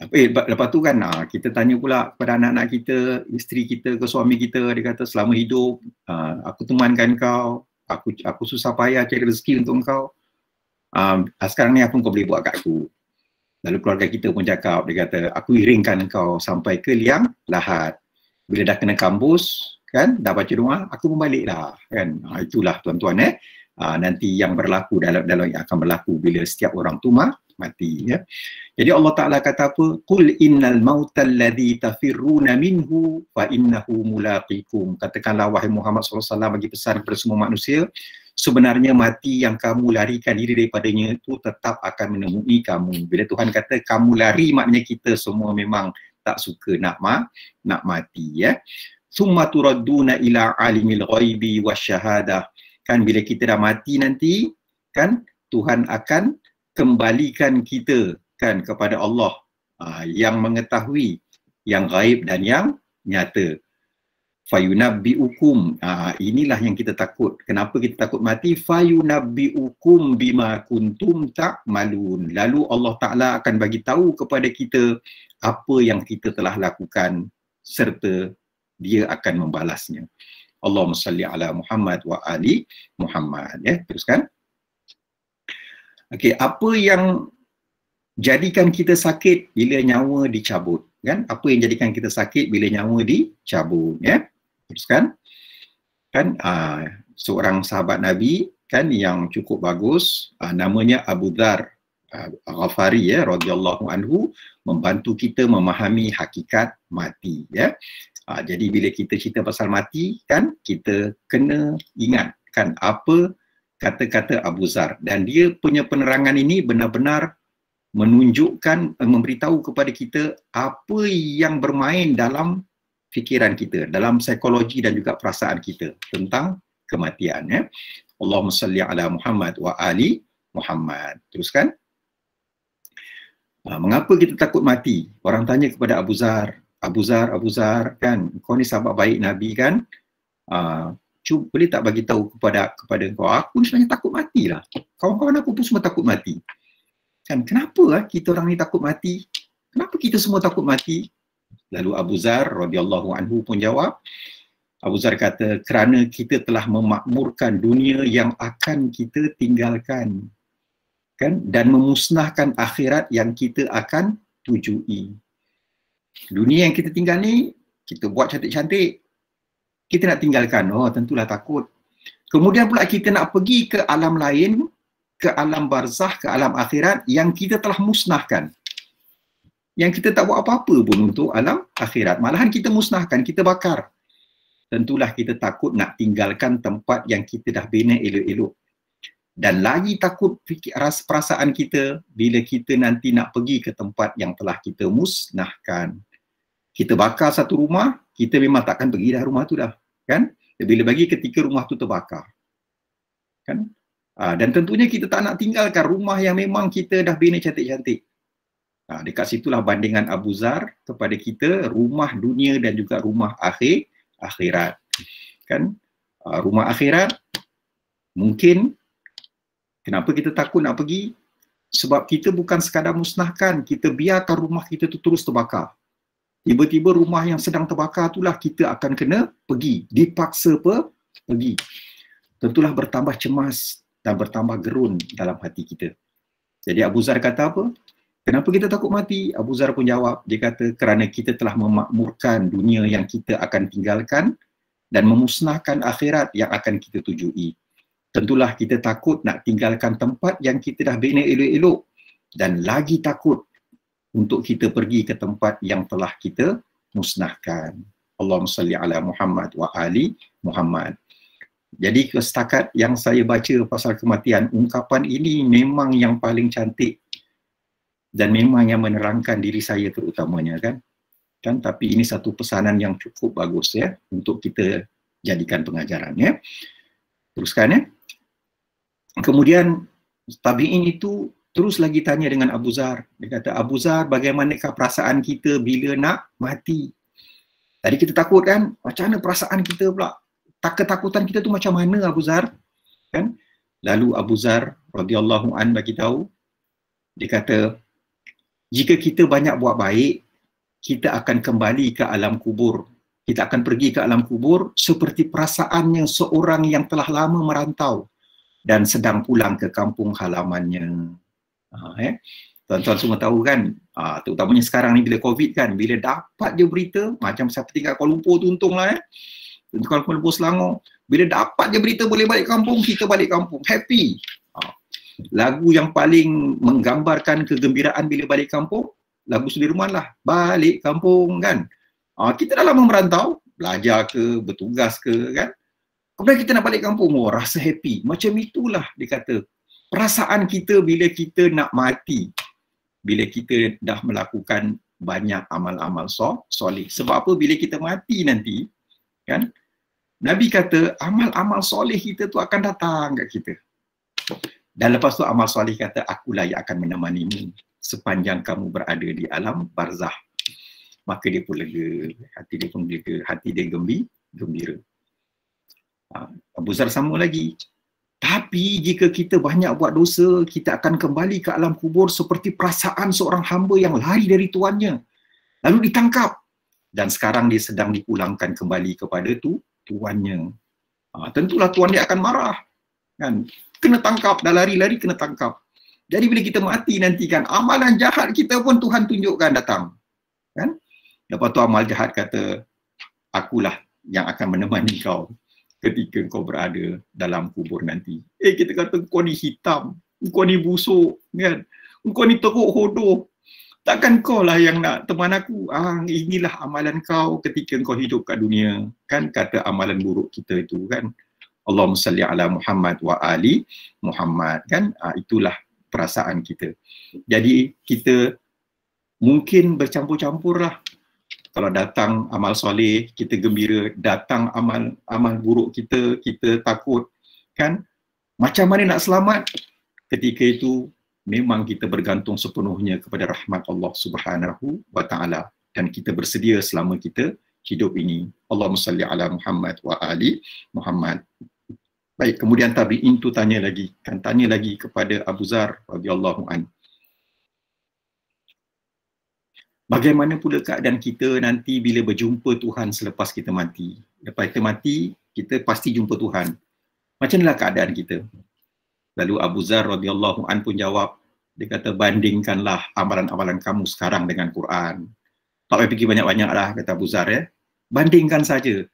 Lepas tu kan, kita tanya pula kepada anak-anak kita, isteri kita ke suami kita, dia kata, selama hidup, aku temankan kau, aku susah payah cari rezeki untuk engkau. sekarang ni apa kau boleh buat kat aku? Lalu keluarga kita pun cakap, dia kata, aku iringkan engkau sampai ke liang lahat. Bila dah kena kampus, kan, dah baca doa, aku pun balik dah, kan. Itulah tuan-tuan nanti yang berlaku dalam yang akan berlaku bila setiap orang tu mati, ya. Jadi Allah Ta'ala kata apa? Qul innal mautal ladzi tafirruna minhu fa innahu mulaqikum. Katakanlah wahai Muhammad SAW bagi pesan kepada semua manusia, sebenarnya mati yang kamu larikan diri daripadanya itu tetap akan menemui kamu. Bila Tuhan kata kamu lari, maknanya kita semua memang tak suka nak mati, ya. Summa turadduna ila alimil ghaibi wasyahadah. Kan bila kita dah mati nanti, kan Tuhan akan kembalikan kita, kan, kepada Allah yang mengetahui yang gaib dan yang nyata. Fayunabbi'ukum, inilah yang kita takut. Kenapa kita takut mati? Fayunabbi'ukum bima kuntum ta'malun. Lalu Allah Ta'ala akan bagi tahu kepada kita apa yang kita telah lakukan serta dia akan membalasnya. Allahumma salli ala Muhammad wa ali Muhammad, ya. Teruskan. Okey, apa yang jadikan kita sakit bila nyawa dicabut, kan? Apa yang jadikan kita sakit bila nyawa dicabut, ya? Teruskan. Kan seorang sahabat Nabi, kan, yang cukup bagus, namanya Abu Dzar Ghafari, ya, radhiyallahu anhu, membantu kita memahami hakikat mati, ya. Jadi bila kita cerita pasal mati, kan, kita kena ingat, kan, apa kata-kata Abu Dzar, dan dia punya penerangan ini benar-benar menunjukkan, memberitahu kepada kita apa yang bermain dalam fikiran kita, dalam psikologi dan juga perasaan kita tentang kematian, ya. Allahumma salli ala Muhammad wa ali Muhammad. Teruskan. Mengapa kita takut mati? Orang tanya kepada Abu Dzar, Abu Dzar, kan, kau ni sahabat baik Nabi, kan, cuba boleh tak bagi tahu kepada kau, aku ni sebenarnya takut matilah. Kawan-kawan aku pun semua takut mati. Kan, kenapa kita orang ni takut mati? Kenapa kita semua takut mati? Lalu Abu Dzar radhiyallahu anhu pun jawab. Abu Dzar kata, kerana kita telah memakmurkan dunia yang akan kita tinggalkan, kan, dan memusnahkan akhirat yang kita akan tujui. Dunia yang kita tinggal ni, kita buat cantik-cantik, kita nak tinggalkan, tentulah takut. Kemudian pula kita nak pergi ke alam lain, ke alam barzakh, ke alam akhirat yang kita telah musnahkan, yang kita tak buat apa-apa pun untuk alam akhirat, malahan kita musnahkan, kita bakar. Tentulah kita takut nak tinggalkan tempat yang kita dah bina elok-elok. Dan lagi takut perasaan kita bila kita nanti nak pergi ke tempat yang telah kita musnahkan. Kita bakar satu rumah, kita memang takkan pergi dah rumah tu dah, kan? Bila bagi ketika rumah tu terbakar, kan? Dan tentunya kita tak nak tinggalkan rumah yang memang kita dah bina cantik-cantik. Dekat situlah bandingan Abu Dzar kepada kita, rumah dunia dan juga rumah akhirat. Kan? Rumah akhirat, mungkin kenapa kita takut nak pergi? Sebab kita bukan sekadar musnahkan, kita biarkan rumah kita tu terus terbakar. Tiba-tiba rumah yang sedang terbakar itulah kita akan kena pergi, dipaksa pergi. Tentulah bertambah cemas dan bertambah gerun dalam hati kita. Jadi Abu Dzar kata apa? Kenapa kita takut mati? Abu Dzar pun jawab, dia kata kerana kita telah memakmurkan dunia yang kita akan tinggalkan dan memusnahkan akhirat yang akan kita tujui. Tentulah kita takut nak tinggalkan tempat yang kita dah bina elok-elok, dan lagi takut untuk kita pergi ke tempat yang telah kita musnahkan. Allahumma salli ala Muhammad wa ali Muhammad. Jadi setakat yang saya baca pasal kematian, ungkapan ini memang yang paling cantik dan memang yang menerangkan diri saya terutamanya, kan? Tapi ini satu pesanan yang cukup bagus, ya, untuk kita jadikan pengajaran, ya. Teruskan, ya. Kemudian tabi'in itu terus lagi tanya dengan Abu Dzar. Dia kata, Abu Dzar, bagaimanakah perasaan kita bila nak mati? Tadi kita takut, kan? Macam mana perasaan kita pula? Ketakutan kita tu macam mana, Abu Dzar? Kan? Lalu Abu Dzar radhiyallahu an bagi tahu, dia kata, jika kita banyak buat baik, kita akan kembali ke alam kubur. Kita akan pergi ke alam kubur seperti perasaannya seorang yang telah lama merantau. dan sedang pulang ke kampung halamannya. Tuan-tuan semua tahu kan, terutamanya sekarang ni bila COVID kan, bila dapat je berita, macam siapa tinggal Kuala Lumpur tu untunglah Kuala Lumpur Selangor, bila dapat je berita boleh balik kampung, kita balik kampung, happy. Lagu yang paling menggambarkan kegembiraan bila balik kampung, lagu Sudirman lah, balik kampung kan. Kita dah lama merantau, belajar ke, bertugas ke kan. Kemudian kita nak balik kampung, rasa happy. Macam itulah dia kata, perasaan kita bila kita nak mati. Bila kita dah melakukan banyak amal-amal soleh. Sebab apa? Bila kita mati nanti, kan, Nabi kata amal-amal soleh kita tu akan datang kat kita. Dan lepas tu amal soleh kata, akulah yang akan menemanimu sepanjang kamu berada di alam barzah. Maka dia pun lega, hati dia pun lega, hati dia gembira. Abu Zar sama lagi. Tapi jika kita banyak buat dosa, kita akan kembali ke alam kubur seperti perasaan seorang hamba yang lari dari tuannya. Lalu ditangkap. Dan sekarang dia sedang dipulangkan kembali kepada tuannya. Tentulah tuan dia akan marah. Kan? Kena tangkap, dah lari-lari kena tangkap. Jadi bila kita mati nanti kan, amalan jahat kita pun Tuhan tunjukkan datang. Kan? Lepas tu amal jahat kata, akulah yang akan menemani kau ketika kau berada dalam kubur nanti. Kita kata kau ni hitam, kau ni busuk, kan? Kau ni teruk hodoh. Takkan kau lah yang nak teman aku. Inilah amalan kau ketika kau hidup kat dunia. Kan kata amalan buruk kita itu kan. Allahumma salli ala Muhammad wa ali Muhammad. Kan itulah perasaan kita. Jadi kita mungkin bercampur-campur lah. Kalau datang amal soleh, kita gembira. Datang amal buruk kita, kita takut. Kan? Macam mana nak selamat? Ketika itu, memang kita bergantung sepenuhnya kepada rahmat Allah Subhanahu wa ta'ala. Dan kita bersedia selama kita hidup ini. Allahumma salli ala Muhammad wa ali Muhammad. Baik, kemudian tabi'in tu tanya lagi. Kan tanya lagi kepada Abu Zar radhiyallahu anhu. Bagaimana pula keadaan kita nanti bila berjumpa Tuhan selepas kita mati? Lepas kita mati, kita pasti jumpa Tuhan. Macam mana keadaan kita? Lalu Abu Zar radhiyallahu anhu pun jawab, dia kata bandingkanlah amalan-amalan kamu sekarang dengan Quran. Tak payah fikir banyak-banyak lah, kata Abu Zar ya. Bandingkan saja.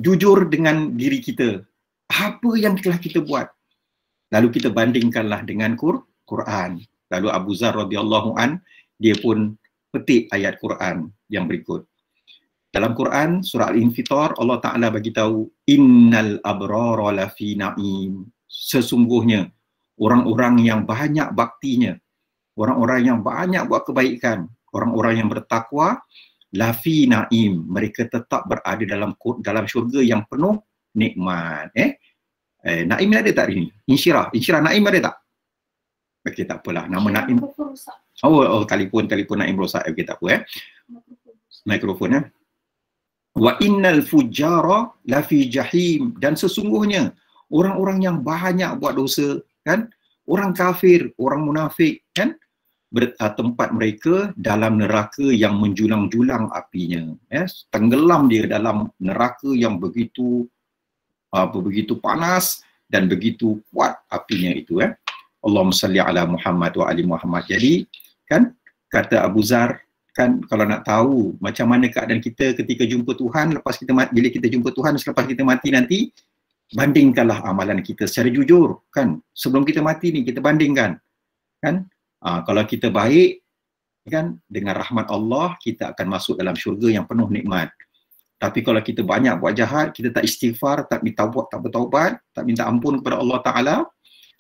Jujur dengan diri kita. Apa yang telah kita buat? Lalu kita bandingkanlah dengan Quran. Lalu Abu Zar radhiyallahu anhu dia pun petik ayat Quran yang berikut. Dalam Quran surah Al-Infitar Allah Ta'ala bagi tahu innal abrara lafi na'im. Sesungguhnya orang-orang yang banyak baktinya, orang-orang yang banyak buat kebaikan, orang-orang yang bertakwa lafi na'im, mereka tetap berada dalam syurga yang penuh nikmat. Naim ada tak hari ni? Insyirah Naim ada tak? Okey, tak apalah. Nama Naim. Telefon Naim rosak. Okey, tak apa Mikrofon Wa innal fujjara lafi jahim, dan sesungguhnya orang-orang yang banyak buat dosa, kan? Orang kafir, orang munafik, kan? Tempat mereka dalam neraka yang menjulang-julang apinya. Tenggelam dia dalam neraka yang begitu panas dan begitu kuat apinya itu. Allahumma salli ala Muhammad wa ali Muhammad. Jadi kan kata Abu Zar, kan kalau nak tahu macam mana keadaan kita ketika jumpa Tuhan lepas kita mati, bila kita jumpa Tuhan selepas kita mati nanti, bandingkanlah amalan kita secara jujur, kan? Sebelum kita mati ni kita bandingkan, kan? Kalau kita baik, kan, dengan rahmat Allah kita akan masuk dalam syurga yang penuh nikmat. Tapi kalau kita banyak buat jahat, kita tak istighfar, tak bertaubat, tak minta ampun kepada Allah Ta'ala,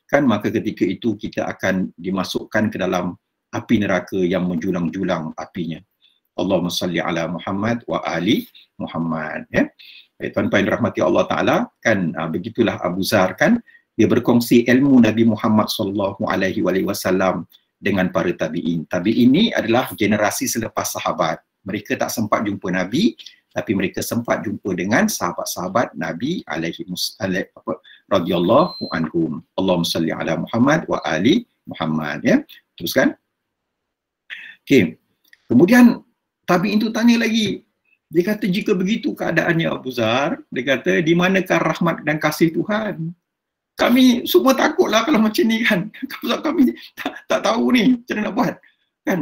kan, maka ketika itu kita akan dimasukkan ke dalam api neraka yang menjulang-julang apinya. Allahumma salli ala Muhammad wa ali Muhammad. Tuan-tuan yang dirahmati Allah Ta'ala, kan, begitulah Abu Zar, kan, dia berkongsi ilmu Nabi Muhammad SAW dengan para tabi'in. Tabi'in ini adalah generasi selepas sahabat. Mereka tak sempat jumpa Nabi, tapi mereka sempat jumpa dengan sahabat-sahabat Nabi radhiyallahu anhum. Allahumma salli ala Muhammad wa ali Muhammad. Teruskan. Okey. Kemudian tabi'in itu tanya lagi. Dia kata jika begitu keadaannya Abu Zar, dia kata di manakah rahmat dan kasih Tuhan? Kami semua takutlah kalau macam ni kan. Sebab kami tak tahu ni macam mana nak buat. Kan?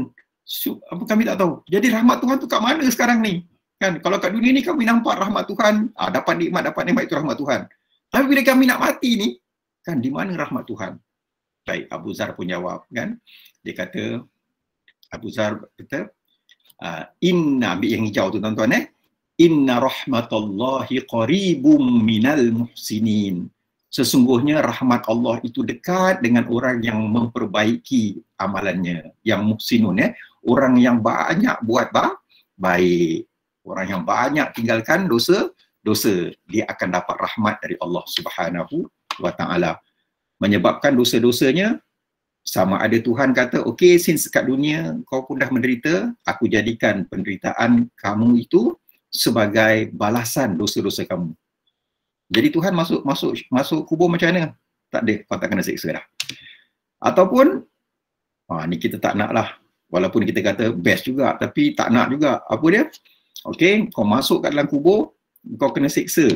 Apa kami tak tahu. Jadi rahmat Tuhan tu kat mana sekarang ni? Kan? Kalau kat dunia ni kami nampak rahmat Tuhan, dapat nikmat itu rahmat Tuhan. Tapi bila kami nak mati ni, kan di mana rahmat Tuhan? Baik, Abu Zar pun jawab kan. Dia kata, Abu Zar kata, inna, ambil yang hijau tu tuan-tuan inna rahmatallahi qaribum minal muhsinin. Sesungguhnya rahmat Allah itu dekat dengan orang yang memperbaiki amalannya, yang muhsinun orang yang banyak buat baik, orang yang banyak tinggalkan dosa, dia akan dapat rahmat dari Allah Subhanahu wa taala. Menyebabkan dosa-dosanya, sama ada Tuhan kata, okey, since kat dunia kau pun dah menderita, aku jadikan penderitaan kamu itu sebagai balasan dosa-dosa kamu. Jadi Tuhan masuk kubur macam mana? Tak ada, kau tak kena seksa dah. Ataupun, ni kita tak nak lah. Walaupun kita kata best juga, tapi tak nak juga. Apa dia? Okey, kau masuk kat dalam kubur, kau kena seksa.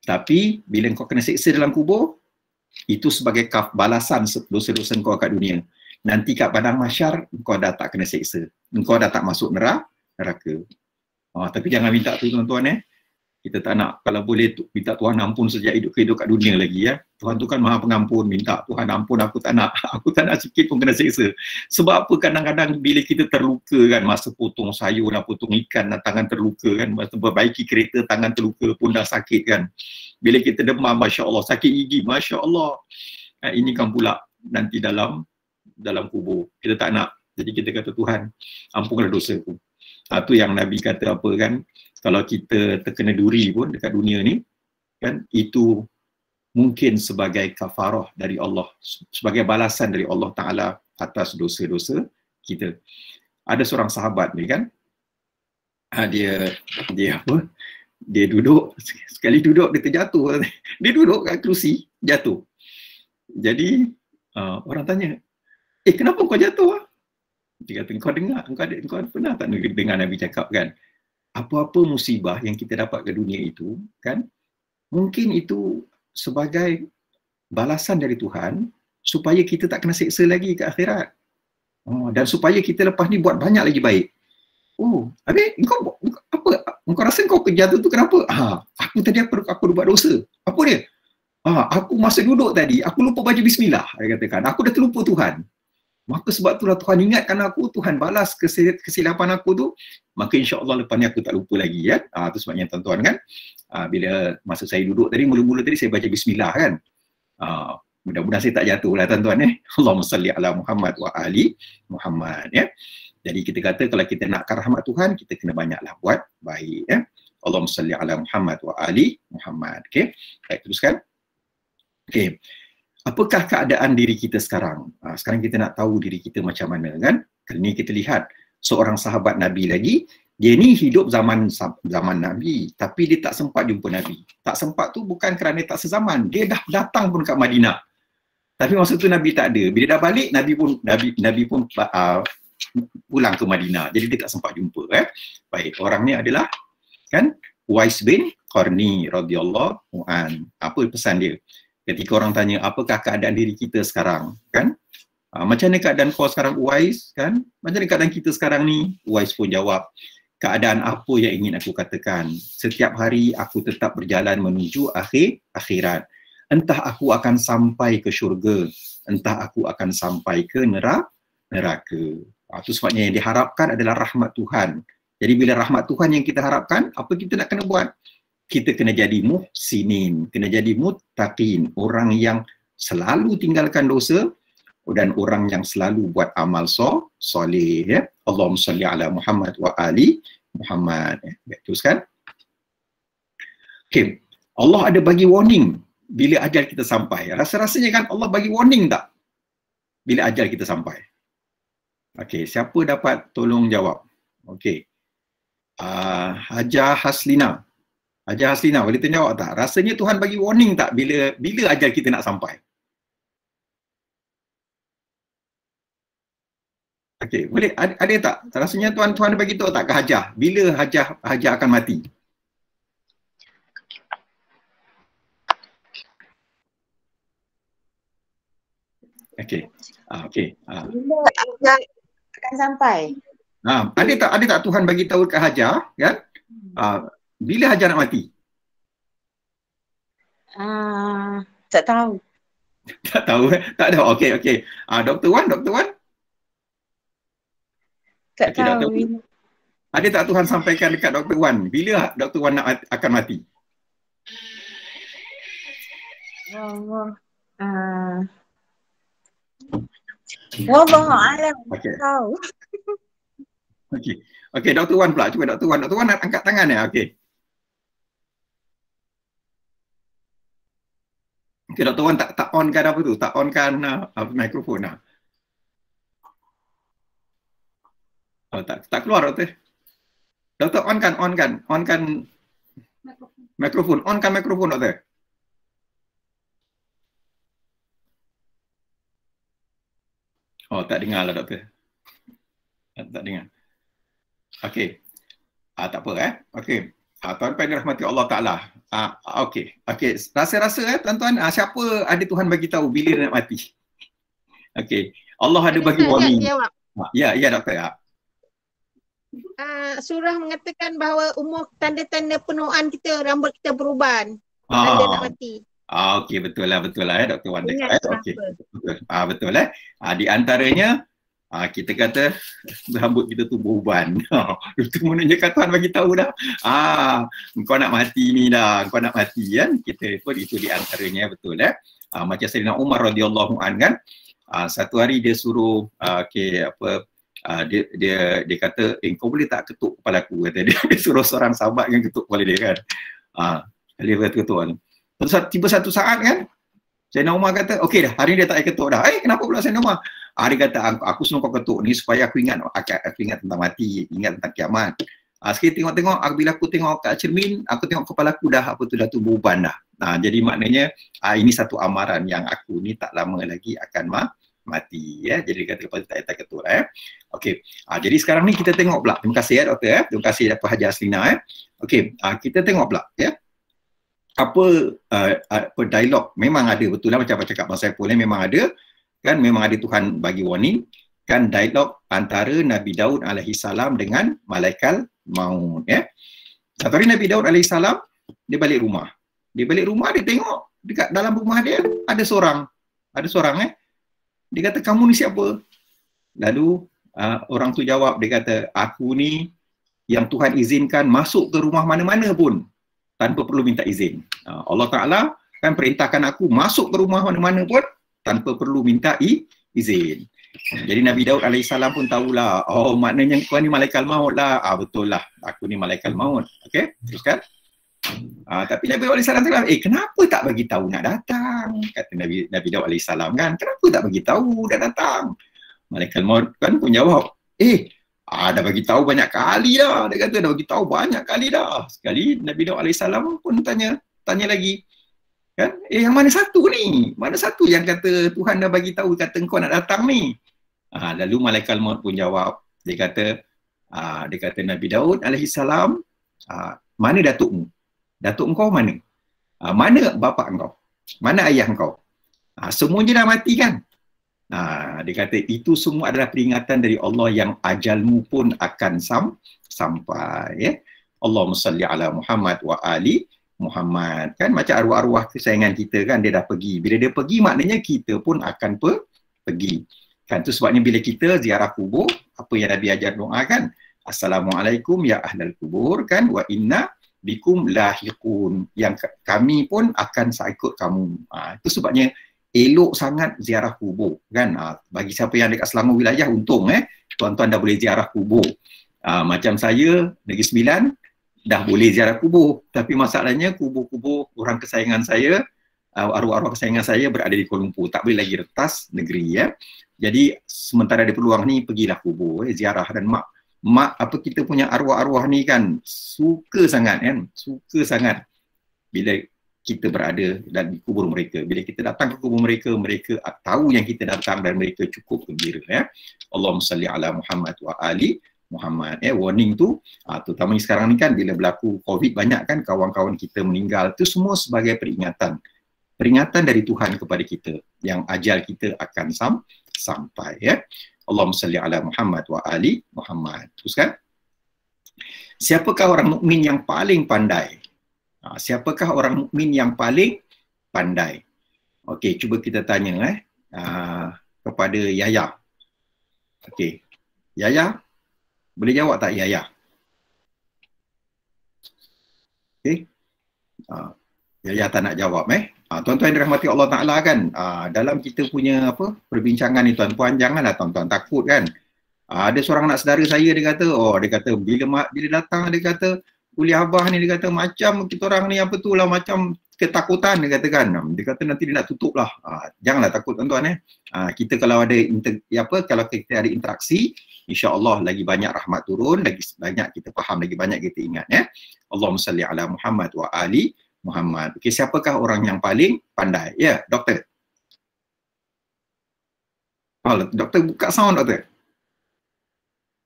Tapi, bila kau kena seksa dalam kubur, itu sebagai balasan dosa-dosa kau kat dunia. Nanti kat padang mahsyar, kau dah tak kena seksa. Kau dah tak masuk neraka. Tapi jangan minta tu tuan-tuan Kita tak nak, kalau boleh minta Tuhan ampun sejak hidup kat dunia lagi Tuhan tu kan maha pengampun, minta Tuhan ampun, aku tak nak sikit pun kena seksa. Sebab apa kadang-kadang bila kita terluka kan, masa potong sayur dan potong ikan dan tangan terluka kan, masa perbaiki kereta tangan terluka pun dah sakit kan. Bila kita demam, Masya Allah, sakit gigi, Masya Allah. Ini kan pula nanti dalam kubur. Kita tak nak. Jadi kita kata Tuhan, ampunlah dosa aku. Itu yang Nabi kata apa kan, kalau kita terkena duri pun dekat dunia ni, kan, itu mungkin sebagai kafarah dari Allah, sebagai balasan dari Allah Ta'ala atas dosa-dosa kita. Ada seorang sahabat ni kan, dia duduk, sekali duduk dia terjatuh. Dia duduk kat kerusi, jatuh. Jadi orang tanya, kenapa kau jatuh? Dia kata, kau pernah tak dengar Nabi cakap kan, apa-apa musibah yang kita dapat ke dunia itu kan, mungkin itu sebagai balasan dari Tuhan supaya kita tak kena seksa lagi ke akhirat. Dan supaya kita lepas ni buat banyak lagi baik. Habis kau rasa kau jatuh tu kenapa? Aku tadi aku buat dosa. Apa dia? Aku masa duduk tadi, aku lupa baca bismillah. Dia katakan, aku dah terlupa Tuhan. Maka sebab itulah Tuhan ingatkan aku, Tuhan balas kesilapan aku tu, maka insya-Allah lepas ni aku tak lupa lagi Itu sebabnya tuan-tuan kan, bila masa saya duduk tadi, mula-mula tadi saya baca bismillah kan. Mudah-mudahan saya tak jatuh lah tuan-tuan Allahumma salli ala Muhammad wa ali Muhammad Jadi kita kata kalau kita nakkan rahmat Tuhan, kita kena banyaklah buat baik Allahumma salli ala Muhammad wa ali Muhammad. Okey, baik, teruskan. Okey. Apakah keadaan diri kita sekarang? Sekarang kita nak tahu diri kita macam mana kan? Kali ni kita lihat seorang sahabat Nabi lagi, dia ni hidup zaman Nabi, tapi dia tak sempat jumpa Nabi. Tak sempat tu bukan kerana tak sezaman, dia dah datang pun kat Madinah. Tapi masa tu Nabi tak ada. Bila dah balik, Nabi pun pulang ke Madinah. Jadi dia tak sempat jumpa. Baik, orang ni adalah kan Uwais bin Qarni radhiyallahu an. Apa pesan dia? Ketika orang tanya, apakah keadaan diri kita sekarang? Kan? Macam mana keadaan kau sekarang, Uwais? Kan? Macam mana keadaan kita sekarang ni? Uwais pun jawab, keadaan apa yang ingin aku katakan? Setiap hari aku tetap berjalan menuju akhirat. Entah aku akan sampai ke syurga, entah aku akan sampai ke neraka. Itu sebabnya yang diharapkan adalah rahmat Tuhan. Jadi bila rahmat Tuhan yang kita harapkan, apa kita nak kena buat? Kita kena jadi muhsinin, kena jadi muttaqin, orang yang selalu tinggalkan dosa dan orang yang selalu buat amal soleh. Allahumma salli ala Muhammad wa ali Muhammad. Teruskan. Okay. Allah ada bagi warning bila ajal kita sampai. Rasa-rasanya kan Allah bagi warning tak bila ajal kita sampai? Okey, siapa dapat tolong jawab? Okey. Hajar Haslina. Hajar Haslina, boleh jawab tak? Rasanya Tuhan bagi warning tak bila ajal kita nak sampai? Okey, boleh ada tak? Rasanya Tuhan bagi tahu tak ke Hajar? Bila Hajar akan mati? Okey. Okey. Bila akan sampai? Ada tak Tuhan bagi tahu kat Hajar kan? Bila Hajar nak mati? Tak tahu. Tak tahu tak ada. Okey. Dr. Wan. Tak Okey, tahu. Dr. Ada tak Tuhan sampaikan dekat Dr. Wan bila Dr. Wan akan mati? Wallahu a'lam. Okey. Tahu. Okey, Dr. Wan pula. Cuba Dr. Wan angkat tangan ya. Okey. Okey, Dr. Wan tak on kan apa tu? Tak on kan mikrofon lah. Tak keluar Doktor. Doktor on kan mikrofon. On kan mikrofon Doktor. Oh, tak dengar lah Doktor. Tak dengar. Okey. Tak apa Okey. Tuan-tuan dirahmati Allah Ta'ala. Okey. Rasa-rasa tuan-tuan, siapa ada Tuhan bagi tahu bila dia nak mati? Okey. Allah ada bagi warning. Ya, Doktor. Surah mengatakan bahawa umur tanda-tanda penuaan kita, rambut kita beruban. Tanda nak mati. Okey, betul lah Dr. Wan dekat. Okey. Betul. Di antaranya kita kata rambut kita tu beruban. Itu menunjukkan Tuhan bagi tahu dah. Kau nak mati ni dah. Kau nak mati kan. Kita pun itu di antaranya betul macam Sayyidina Umar radhiyallahu an kan. Satu hari dia suruh dia kata kau boleh tak ketuk kepala aku, kata dia. Dia suruh seorang sahabat yang ketuk kepala dia kan. Dia ketuk. Tiba satu saat kan Sayyidina Umar kata okey dah, hari ni dia tak payah ketuk dah. Kenapa pula Sayyidina Umar? Dia kata aku suruh kau ketuk ni supaya aku ingat tentang mati, ingat tentang kiamat. Sekali tengok bila aku tengok kat cermin, aku tengok kepala aku dah beruban dah. Jadi maknanya ini satu amaran yang aku ni tak lama lagi akan mati Jadi kata lepas tak ketuk Okey. Jadi sekarang ni kita tengok pula. Terima kasih Doktor Terima kasih Dr. Hajar Aslina Okey. Kita tengok pula apa dialog memang ada, betul lah macam cakap Abang Saiful memang ada kan, memang ada Tuhan bagi warning kan, dialog antara Nabi Daud alaihi salam dengan malaikat maut Satu hari Nabi Daud alaihi salam dia balik rumah. Dia tengok dekat dalam rumah dia ada seorang dia kata kamu ni siapa? Lalu orang tu jawab, dia kata aku ni yang Tuhan izinkan masuk ke rumah mana-mana pun tanpa perlu minta izin. Allah Ta'ala kan perintahkan aku masuk ke rumah mana-mana pun tanpa perlu minta izin. Jadi Nabi Daud AS pun tahulah, maknanya kau ni malaikat maut lah. Betul lah, aku ni malaikat maut. Okey, teruskan. Tapi Nabi Daud AS kata, kenapa tak bagi tahu nak datang? Kata Nabi Daud AS kan, kenapa tak bagi tahu dah datang? Malaikat maut kan pun jawab, dah bagi tahu banyak kali dah. Dia kata dah bagi tahu banyak kali dah. Sekali Nabi Daud AS pun tanya lagi. Kan? Yang mana satu ni? Mana satu yang kata Tuhan dah bagi tahu kata engkau nak datang ni? Lalu malaikat maut pun jawab. Dia kata Nabi Daud AS, mana datukmu? Datuk engkau mana? Mana bapa engkau? Mana ayah engkau? Semuanya dah mati kan? Dia kata itu semua adalah peringatan dari Allah yang ajalmu pun akan sampai Allahumma salli ala Muhammad wa ali Muhammad kan, macam arwah-arwah kesayangan kita kan, dia dah pergi. Bila dia pergi maknanya kita pun akan pergi kan. Tu sebabnya bila kita ziarah kubur, apa yang Nabi ajar doa kan, assalamualaikum ya ahlal kubur kan, wa inna bikum lahiqun, yang kami pun akan ikut kamu. Itu sebabnya elok sangat ziarah kubur kan. Bagi siapa yang dekat Selangor wilayah, untung tuan-tuan dah boleh ziarah kubur. Macam saya Negeri Sembilan dah boleh ziarah kubur, tapi masalahnya kubur-kubur orang kesayangan saya, arwah-arwah kesayangan saya berada di Kuala Lumpur, tak boleh lagi retas negeri Jadi sementara ada peluang ni, pergilah kubur ziarah. Dan mak kita punya arwah-arwah ni kan suka sangat bila kita berada dan di kubur mereka. Bila kita datang ke kubur mereka, mereka tahu yang kita datang dan mereka cukup gembira Allahumma salli ala Muhammad wa ali Muhammad. Warning tu terutama sekarang ni kan, bila berlaku COVID banyak kan kawan-kawan kita meninggal, tu semua sebagai peringatan peringatan dari Tuhan kepada kita yang ajal kita akan sampai ya. Allahumma salli ala Muhammad wa ali Muhammad. Teruskan. Siapakah orang mukmin yang paling pandai? Siapakah orang mukmin yang paling pandai? Okey, cuba kita tanya kepada Yaya. Okey. Yaya, boleh jawab tak Yaya? Okey. Yaya tak nak jawab tuan-tuan yang dirahmati Allah Ta'ala kan, dalam kita punya perbincangan ni tuan-puan, janganlah tuan-tuan takut kan. Ada seorang anak saudara saya, dia kata bila datang, dia kata kuliah abah ni, dia kata macam kita orang ni macam ketakutan, dia kata kan. Dia kata nanti dia nak tutup lah. Janganlah takut tuan-tuan kita kalau ada kalau kita ada interaksi, insya-Allah lagi banyak rahmat turun, lagi banyak kita faham, lagi banyak kita ingat ya. Allahumma salli ala Muhammad wa ali Muhammad. Okey, siapakah orang yang paling pandai? Ya, doktor. Doktor buka sound, doktor.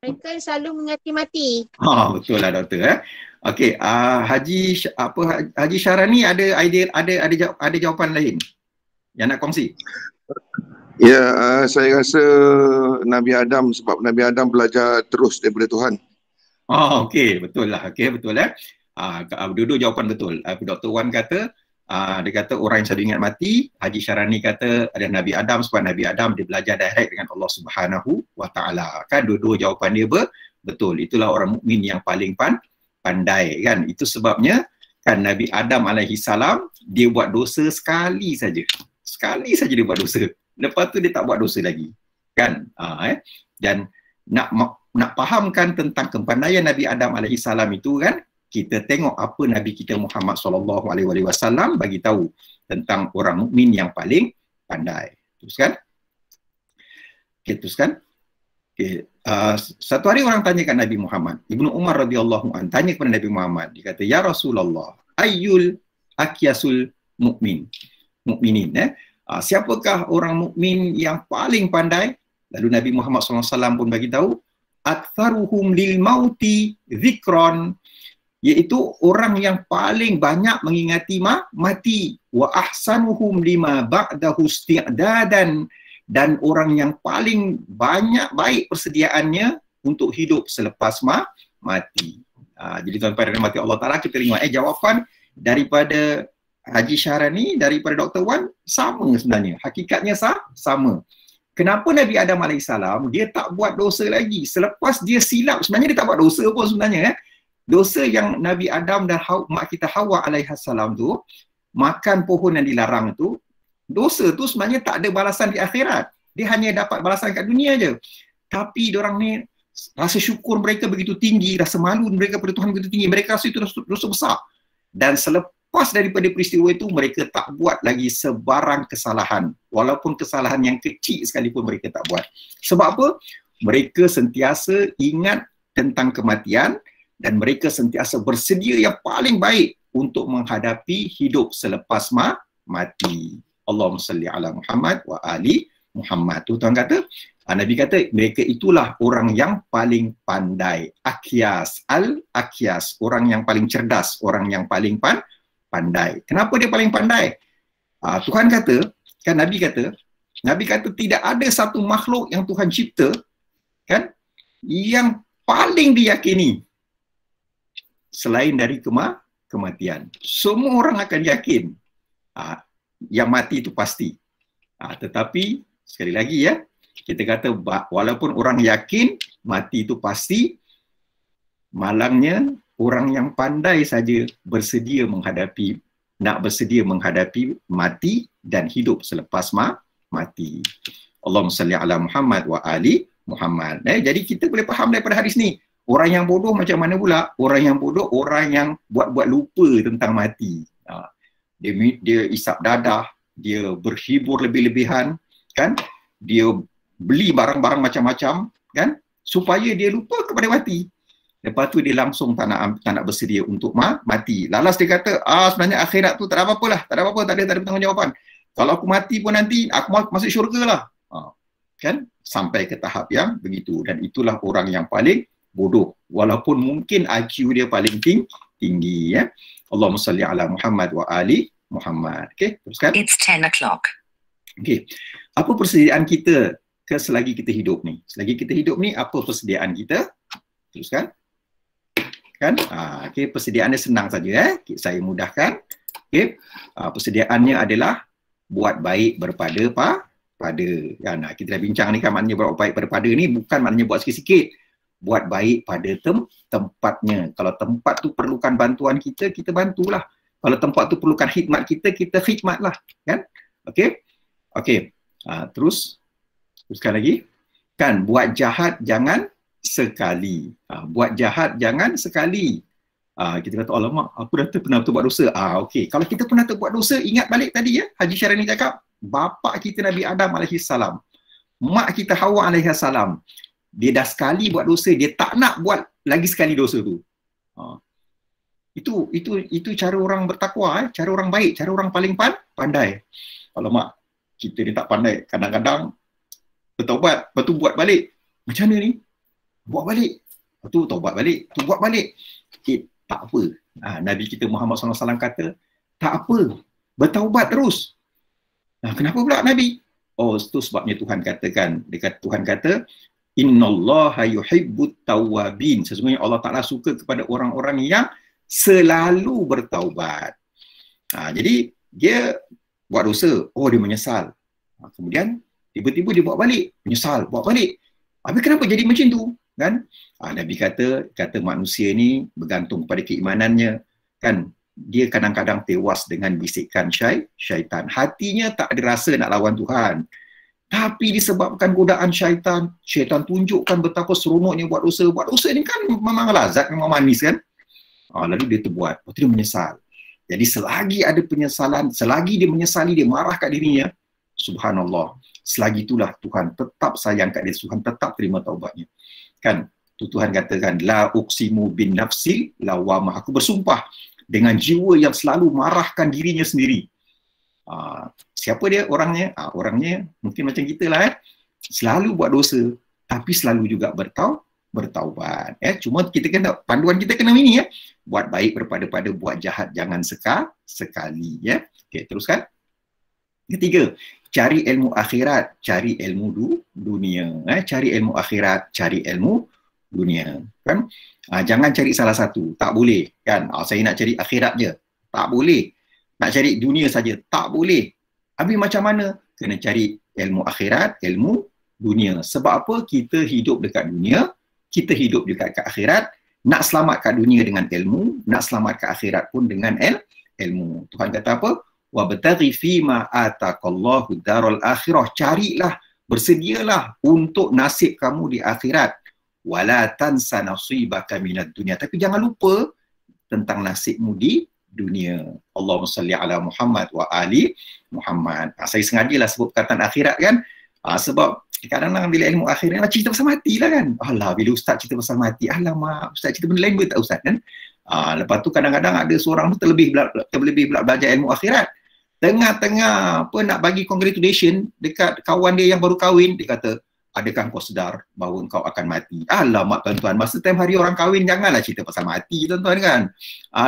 Mereka selalu mengati-mati. Betul lah doktor. Okey, Haji Syarani ada idea, ada jawapan lain yang nak kongsi? Ya, saya rasa Nabi Adam, sebab Nabi Adam belajar terus daripada Tuhan. Okey, betul lah. Okey, betul dua-dua jawapan betul. Dr. Wan kata, dia kata orang yang selalu ingat mati. Haji Syarani kata ada Nabi Adam, sebab Nabi Adam dia belajar direct dengan Allah Subhanahu wa Ta'ala. Kan dua-dua jawapan dia betul. Itulah orang mukmin yang paling pandai kan. Itu sebabnya kan Nabi Adam alaihi salam dia buat dosa sekali saja. Sekali saja dia buat dosa. Lepas tu dia tak buat dosa lagi. Kan? Dan nak fahamkan tentang kepandaian Nabi Adam alaihi salam itu kan, kita tengok apa Nabi kita Muhammad sallallahu alaihi wasallam bagi tahu tentang orang mukmin yang paling pandai. Teruskan. Okey, teruskan. Okey, satu hari orang tanya kat Nabi Muhammad. Ibnu Umar radhiyallahu an tanya kepada Nabi Muhammad. Dia kata, "Ya Rasulullah, ayyul akyasul mukminin?" Siapakah orang mukmin yang paling pandai? Lalu Nabi Muhammad SAW pun bagi tahu, "Aktsaruhum lil mauti dzikran." Iaitu orang yang paling banyak mengingati mati. Wa ahsanuhum lima ba'dahu isti'dadan, dan orang yang paling banyak baik persediaannya untuk hidup selepas mati. Jadi tuan-tuan dan mati Allah Ta'ala, kita tengok jawapan daripada Haji Syarani, daripada Dr. Wan sama sebenarnya. Hakikatnya sama. Kenapa Nabi Adam AS dia tak buat dosa lagi? Selepas dia silap, sebenarnya dia tak buat dosa pun sebenarnya. Dosa yang Nabi Adam dan mak kita Hawa alaihissalam tu, makan pohon yang dilarang tu, dosa tu sebenarnya tak ada balasan di akhirat. Dia hanya dapat balasan kat dunia je. Tapi diorang ni, rasa syukur mereka begitu tinggi, rasa malu mereka pada Tuhan begitu tinggi. Mereka rasa itu dosa besar. Dan selepas daripada peristiwa itu, mereka tak buat lagi sebarang kesalahan. Walaupun kesalahan yang kecil sekalipun mereka tak buat. Sebab apa? Mereka sentiasa ingat tentang kematian, dan mereka sentiasa bersedia yang paling baik untuk menghadapi hidup selepas mati. Allahumma salli ala Muhammad wa ali Muhammad. Tu tuan kata, Nabi kata mereka itulah orang yang paling pandai. Akyas, al-akyas, orang yang paling cerdas, orang yang paling pandai. Kenapa dia paling pandai? Tuhan kata, kan Nabi kata tidak ada satu makhluk yang Tuhan cipta kan yang paling diyakini selain dari kematian. Semua orang akan yakin yang mati itu pasti. Tetapi sekali lagi ya, kita kata walaupun orang yakin mati itu pasti, malangnya orang yang pandai saja bersedia menghadapi mati dan hidup selepas mati. Allahumma salli ala Muhammad wa ali Muhammad. Jadi kita boleh faham daripada hadis ni, orang yang bodoh macam mana pula? Orang yang bodoh, orang yang buat lupa tentang mati. Dia isap dadah, dia berhibur lebih-lebihan, kan? Dia beli barang-barang macam-macam, kan? Supaya dia lupa kepada mati. Lepas tu dia langsung tak nak bersedia untuk mati. Lalas dia kata, sebenarnya akhirat tu tak ada apa-apa lah. Tak ada apa-apa, tak ada pertanggungjawaban. Kalau aku mati pun nanti, aku masuk syurga lah. Kan? Sampai ke tahap yang begitu. Dan itulah orang yang paling bodoh, walaupun mungkin IQ dia paling tinggi ya. Allahumma salli ala Muhammad wa ali Muhammad. Okey, teruskan. It's 10 o'clock. Okey. Apa persediaan kita selagi kita hidup ni? Selagi kita hidup ni, apa persediaan kita? Teruskan. Kan? Okey, persediaannya senang saja. Saya mudahkan. Okey. Persediaannya adalah buat baik berpada pada. Kan? Kita dah bincang ni kan, maknanya buat baik berpada ni bukan maknanya buat sikit-sikit. Buat baik pada tempatnya. Kalau tempat tu perlukan bantuan kita, kita bantulah. Kalau tempat tu perlukan khidmat kita, kita khidmatlah. Kan? Okey. Okey. Teruskan lagi. Kan, buat jahat jangan sekali. Buat jahat jangan sekali. Kita kata, alamak, aku dah pernah buat dosa. Okey. Kalau kita pernah buat dosa, ingat balik tadi ya, Haji Syarani cakap, bapa kita Nabi Adam AS, mak kita Hawa AS, dia dah sekali buat dosa, dia tak nak buat lagi sekali dosa tu. Itu cara orang bertakwa, cara orang baik, cara orang paling pandai. Alamak, kita ni tak pandai. Kadang-kadang bertaubat, lepas tu buat balik. Macam mana ni? Buat balik. Lepas tu taubat balik, tu buat balik. Tak apa. Nabi kita Muhammad SAW kata, tak apa. Bertaubat terus. Kenapa pula Nabi? Itu sebabnya Tuhan katakan. Tuhan kata, Innallaha yuhibbut tawwabin. Sesungguhnya Allah Ta'ala suka kepada orang-orang yang selalu bertaubat. Jadi, dia buat dosa. Dia menyesal. Kemudian, tiba-tiba dia buat balik. Menyesal, buat balik. Habis kenapa jadi macam tu? Kan? Nabi kata manusia ni bergantung pada keimanannya. Kan? Dia kadang-kadang tewas dengan bisikan syaitan. Hatinya tak ada rasa nak lawan Tuhan. Tapi disebabkan godaan syaitan tunjukkan betapa seronoknya buat dosa. Buat dosa ni kan memang lazat, memang manis kan. Lalu dia terbuat. Lepas tu dia menyesal. Jadi selagi ada penyesalan, selagi dia menyesali, dia marah kat dirinya, subhanallah, selagi itulah Tuhan tetap sayang kat dia, Tuhan tetap terima taubatnya. Kan? Tuhan katakan, la uqsimu bin nafsil lawamah. Aku bersumpah dengan jiwa yang selalu marahkan dirinya sendiri. Siapa dia orangnya? Orangnya mungkin macam kita lah. Selalu buat dosa, tapi selalu juga bertaubat. Cuma kita kena, panduan kita kena ini ya. Buat baik berpada buat jahat jangan sekali ya. Okey, teruskan. Ketiga, cari ilmu akhirat, cari ilmu dunia. Cari ilmu akhirat, cari ilmu dunia. Kan? Jangan cari salah satu, tak boleh. Kan? Saya nak cari akhirat je, tak boleh. Nak cari dunia saja, tak boleh. Habis macam mana? Kena cari ilmu akhirat, ilmu dunia. Sebab apa? Kita hidup dekat dunia, kita hidup dekat akhirat. Nak selamat kat dunia dengan ilmu, nak selamat kat akhirat pun dengan ilmu. Tuhan kata apa? Wabtaghi fima ataqallahu darul akhirah. Carilah, bersedialah untuk nasib kamu di akhirat. Wala tansa nasibaka minad dunya. Tapi jangan lupa tentang nasibmu di dunia. Allahumma salli ala Muhammad wa ali Muhammad. Saya sengajalah sebut perkataan akhirat kan. Sebab kadang-kadang bila ilmu akhirat cerita pasal mati lah kan. Alah, bila ustaz cerita pasal mati, alamak, ustaz cerita benda lain pun tak ustaz kan. Lepas tu kadang-kadang ada seorang tu terlebih pula belajar ilmu akhirat. Tengah-tengah apa nak bagi congratulation dekat kawan dia yang baru kahwin, dia kata, adakah kau sedar bahawa kau akan mati? Alamak tuan-tuan, masa time hari orang kahwin janganlah cerita pasal mati tuan-tuan kan.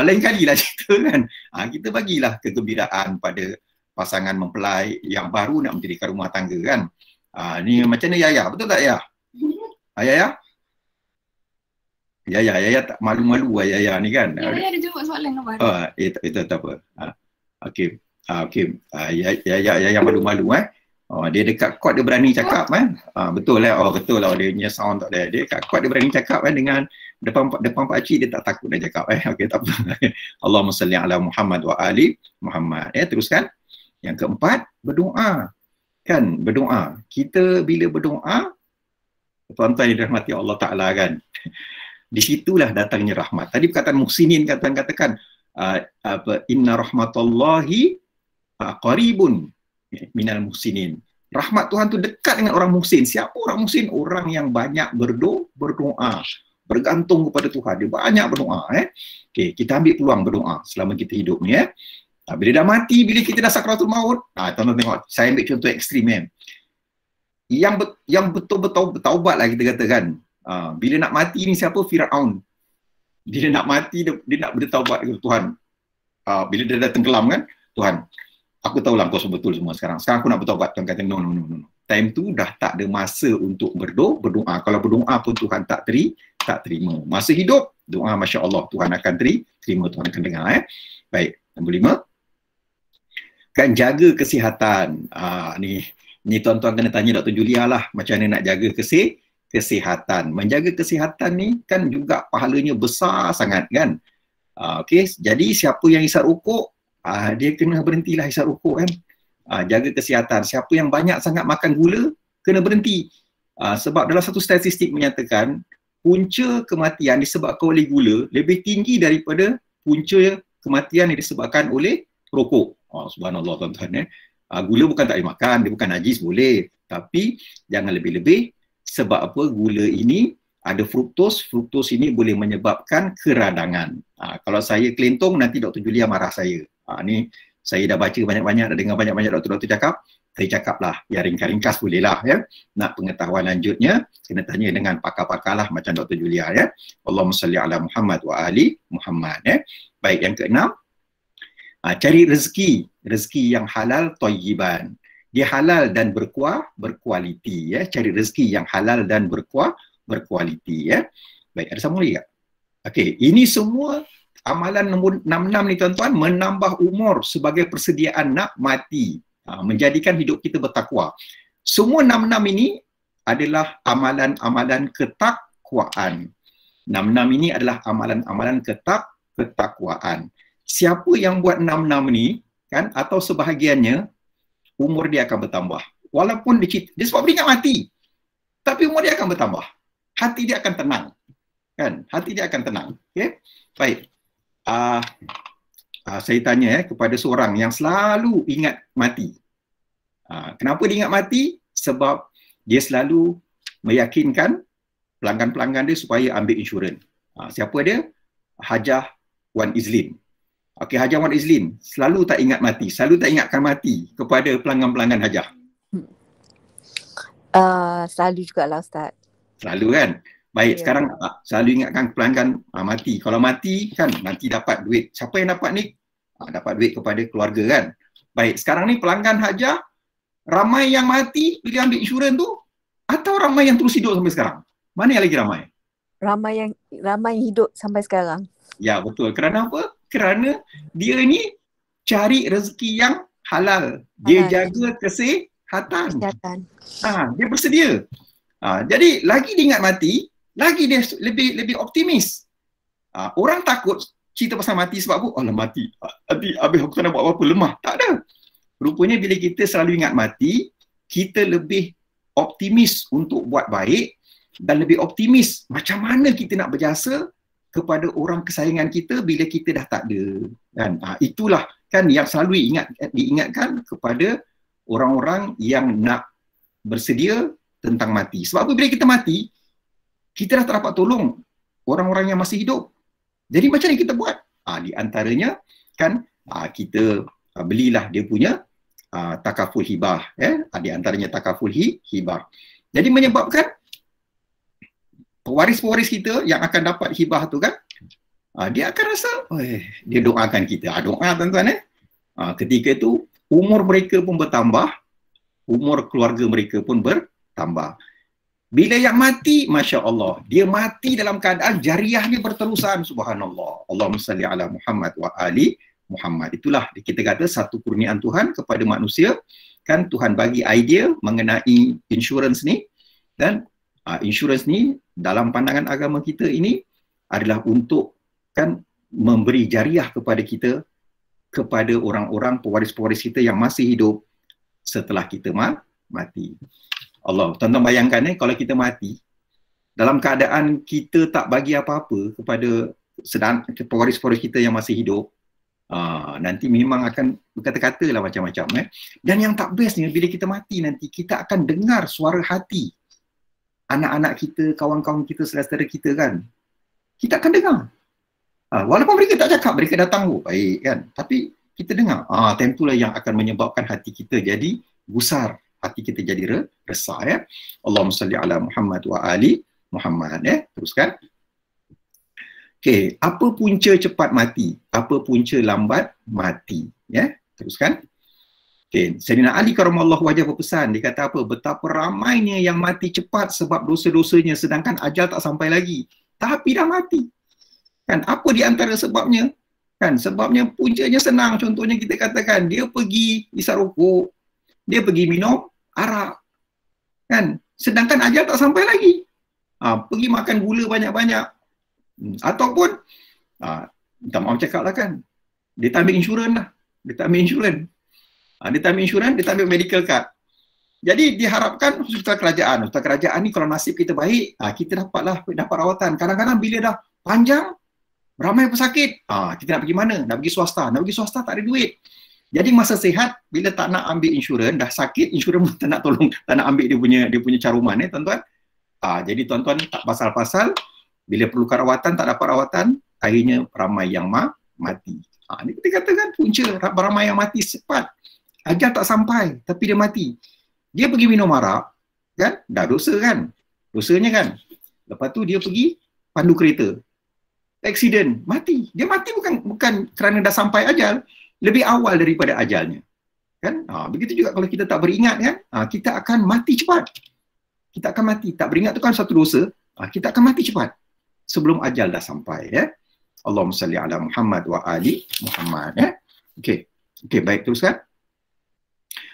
Lain kalilah cerita kan. Kita bagilah kegembiraan pada pasangan mempelai yang baru nak mendirikan rumah tangga kan. Ni macam ni Yaya, betul tak Yaya? Yaya? Yaya tak malu-malu Yaya ni kan. Yaya ada jawab soalan apa? Tak apa. Okey. Yaya malu-malu dia dekat court dia berani cakap betul lah. Betul lah dia punya sound tak ada. Dia dekat court dia berani cakap dengan depan pak cik dia tak takut nak cakap okey tak apa. Allahumma salli ala Muhammad wa ali Muhammad. Teruskan. Yang keempat, berdoa. Kan, berdoa. Kita bila berdoa, tuan-tuan yang dirahmati Allah Ta'ala kan, di situlah datangnya rahmat. Tadi perkataan muhsinin katakan inna rahmatullahi qaribun minal muhsinin. Rahmat Tuhan tu dekat dengan orang muhsin. Siapa orang muhsin? Orang yang banyak berdoa, bergantung kepada Tuhan. Dia banyak berdoa. Okey, kita ambil peluang berdoa selama kita hidup ni bila dah mati, bila kita dah sakratul maut, tuan-tuan tengok, saya ambil contoh ekstrim yang betul-betul bertaubat lah kita katakan. Bila nak mati ni siapa? Firaun. Bila nak mati dia nak bertaubat kepada Tuhan. Bila dia dah tenggelam kan, Tuhan, aku tahulah kau betul semua sekarang. Sekarang aku nak bertaubat. Tuhan kata, no. Time tu dah tak ada masa untuk berdoa. Kalau berdoa pun Tuhan tak terima. Masa hidup, doa Masya Allah, Tuhan akan terima, Tuhan akan dengar. Baik, nombor 5. Kan jaga kesihatan. Ni tuan-tuan kena tanya Dr. Julia lah, macam mana nak jaga kesihatan. Menjaga kesihatan ni kan juga pahalanya besar sangat kan. Okey, jadi siapa yang hisap rokok, dia kena berhentilah hisap rokok kan. Jaga kesihatan. Siapa yang banyak sangat makan gula, kena berhenti. Sebab dalam satu statistik menyatakan punca kematian disebabkan oleh gula lebih tinggi daripada punca kematian yang disebabkan oleh rokok. Subhanallah tuan-tuan. Gula bukan tak boleh makan, dia bukan najis, boleh. Tapi jangan lebih-lebih. Sebab apa? Gula ini ada fruktos. Fruktos ini boleh menyebabkan keradangan. Kalau saya kelentong, nanti Dr. Julia marah saya. Ni saya dah baca banyak-banyak, dah dengar banyak-banyak doktor-doktor cakap. Saya cakaplah, ya ringkas-ringkas bolehlah ya. Nak pengetahuan lanjutnya, kena tanya dengan pakar-pakar lah macam Dr. Julia ya. Allahumma salli ala Muhammad wa ali Muhammad ya. Baik, yang ke-6. Cari rezeki yang halal thayyiban. Dia halal dan berkualiti ya. Cari rezeki yang halal dan berkualiti ya. Baik, ada sambung lagi tak? Okey, ini semua amalan nombor 66 ni tuan-tuan, menambah umur sebagai persediaan nak mati. Menjadikan hidup kita bertakwa. Semua 66 ini adalah amalan-amalan ketakwaan. 66 ini adalah amalan-amalan ketakwaan. Siapa yang buat 66 ni kan, atau sebahagiannya, umur dia akan bertambah. Walaupun dia sebab dia ingat mati, tapi umur dia akan bertambah. Hati dia akan tenang. Kan? Hati dia akan tenang. Okay? Baik. Saya tanya kepada seorang yang selalu ingat mati. Kenapa dia ingat mati? Sebab dia selalu meyakinkan pelanggan-pelanggan dia supaya ambil insurans. Siapa dia? Hajah Wan Izlin. Okey, Hajah Wan Izlin selalu tak ingat mati, selalu tak ingatkan mati kepada pelanggan-pelanggan Hajah. Selalu jugalah Ustaz. Selalu kan? Baik, sekarang selalu ingatkan pelanggan mati. Kalau mati kan nanti dapat duit. Siapa yang dapat ni? Dapat duit kepada keluarga kan? Baik, sekarang ni pelanggan Hajah, ramai yang mati bila ambil insurans tu atau ramai yang terus hidup sampai sekarang? Mana yang lagi ramai? Ramai yang hidup sampai sekarang. Ya, betul. Kerana apa? Kerana dia ni cari rezeki yang halal. Dia jaga kesihatan. Dia bersedia. Jadi lagi dia ingat mati, lagi dia lebih optimis. Orang takut cerita pasal mati sebab apa? Oh, mati. Habis aku tak nak buat apa-apa, lemah. Tak ada. Rupanya bila kita selalu ingat mati, kita lebih optimis untuk buat baik dan lebih optimis macam mana kita nak berjasa kepada orang kesayangan kita bila kita dah tak ada. Kan? Itulah kan yang selalu diingatkan kepada orang-orang yang nak bersedia tentang mati. Sebab apa? Bila kita mati, kita dah tak dapat tolong orang-orang yang masih hidup. Jadi macam mana kita buat? Di antaranya kan kita belilah dia punya takaful hibah. Di antaranya takaful hibah. Jadi menyebabkan pewaris-pewaris kita yang akan dapat hibah tu kan, dia akan rasa, dia doakan kita. Doa tuan-tuan ketika itu umur mereka pun bertambah, umur keluarga mereka pun bertambah. Bila yang mati, Masya Allah, dia mati dalam keadaan jariahnya berterusan, subhanallah. Allahumma salli ala Muhammad wa ali Muhammad. Itulah kita kata satu kurniaan Tuhan kepada manusia. Kan Tuhan bagi idea mengenai insurans ni. Dan insurans ni dalam pandangan agama kita ini adalah untuk kan memberi jariah kepada kita, kepada orang-orang pewaris-pewaris kita yang masih hidup setelah kita mati. Allah, tuan-tuan bayangkan kalau kita mati dalam keadaan kita tak bagi apa-apa kepada pewaris-pewaris kita yang masih hidup, nanti memang akan berkata-kata lah macam-macam. Dan yang tak bestnya, bila kita mati nanti, kita akan dengar suara hati anak-anak kita, kawan-kawan kita, saudara-saudara kita kan. Kita akan dengar. Walaupun mereka tak cakap, mereka datang, baik kan. Tapi kita dengar. Time itulah yang akan menyebabkan hati kita jadi gusar. Hati kita jadi resah ya. Allahumma salli ala Muhammad wa ali Muhammad ya. Teruskan. Okey, apa punca cepat mati? Apa punca lambat mati? Ya. Teruskan. Okay. Sayyidina Ali karamallahu wajhahu berpesan, dia kata apa? Betapa ramainya yang mati cepat sebab dosa-dosanya sedangkan ajal tak sampai lagi. Tapi dah mati. Kan apa di antara sebabnya? Kan sebabnya puncanya senang. Contohnya kita katakan dia pergi isap rokok, dia pergi minum arak. Kan? Sedangkan ajal tak sampai lagi. Pergi makan gula banyak-banyak. Ataupun minta maaf cakap lah kan, dia tak ambil insurans lah. Dia tak ambil insurans. Dia tak ambil insurans, dia tak ambil medical card. Jadi diharapkan hospital kerajaan ni kalau nasib kita baik, kita dapat rawatan. Kadang-kadang bila dah panjang, ramai pesakit, kita nak pergi mana? Nak pergi swasta. Nak pergi swasta tak ada duit. Jadi masa sihat, bila tak nak ambil insurans, dah sakit, insurans pun tak nak tolong, tak nak ambil dia punya caruman tuan-tuan. Jadi tuan-tuan tak pasal-pasal, bila perlukan rawatan, tak dapat rawatan, akhirnya ramai yang mati. Ini kita katakan punca ramai yang mati cepat. Ajal tak sampai, tapi dia mati. Dia pergi minum arak, kan? Dah dosa kan? Dosanya kan? Lepas tu dia pergi pandu kereta. Aksiden, mati. Dia mati bukan kerana dah sampai ajal, lebih awal daripada ajalnya. Kan? Begitu juga kalau kita tak beringat kan, kita akan mati cepat. Kita akan mati. Tak beringat tu kan satu dosa, kita akan mati cepat sebelum ajal dah sampai, ya. Allahumma salli ala Muhammad wa ali Muhammad, ya. Okey, baik, teruskan.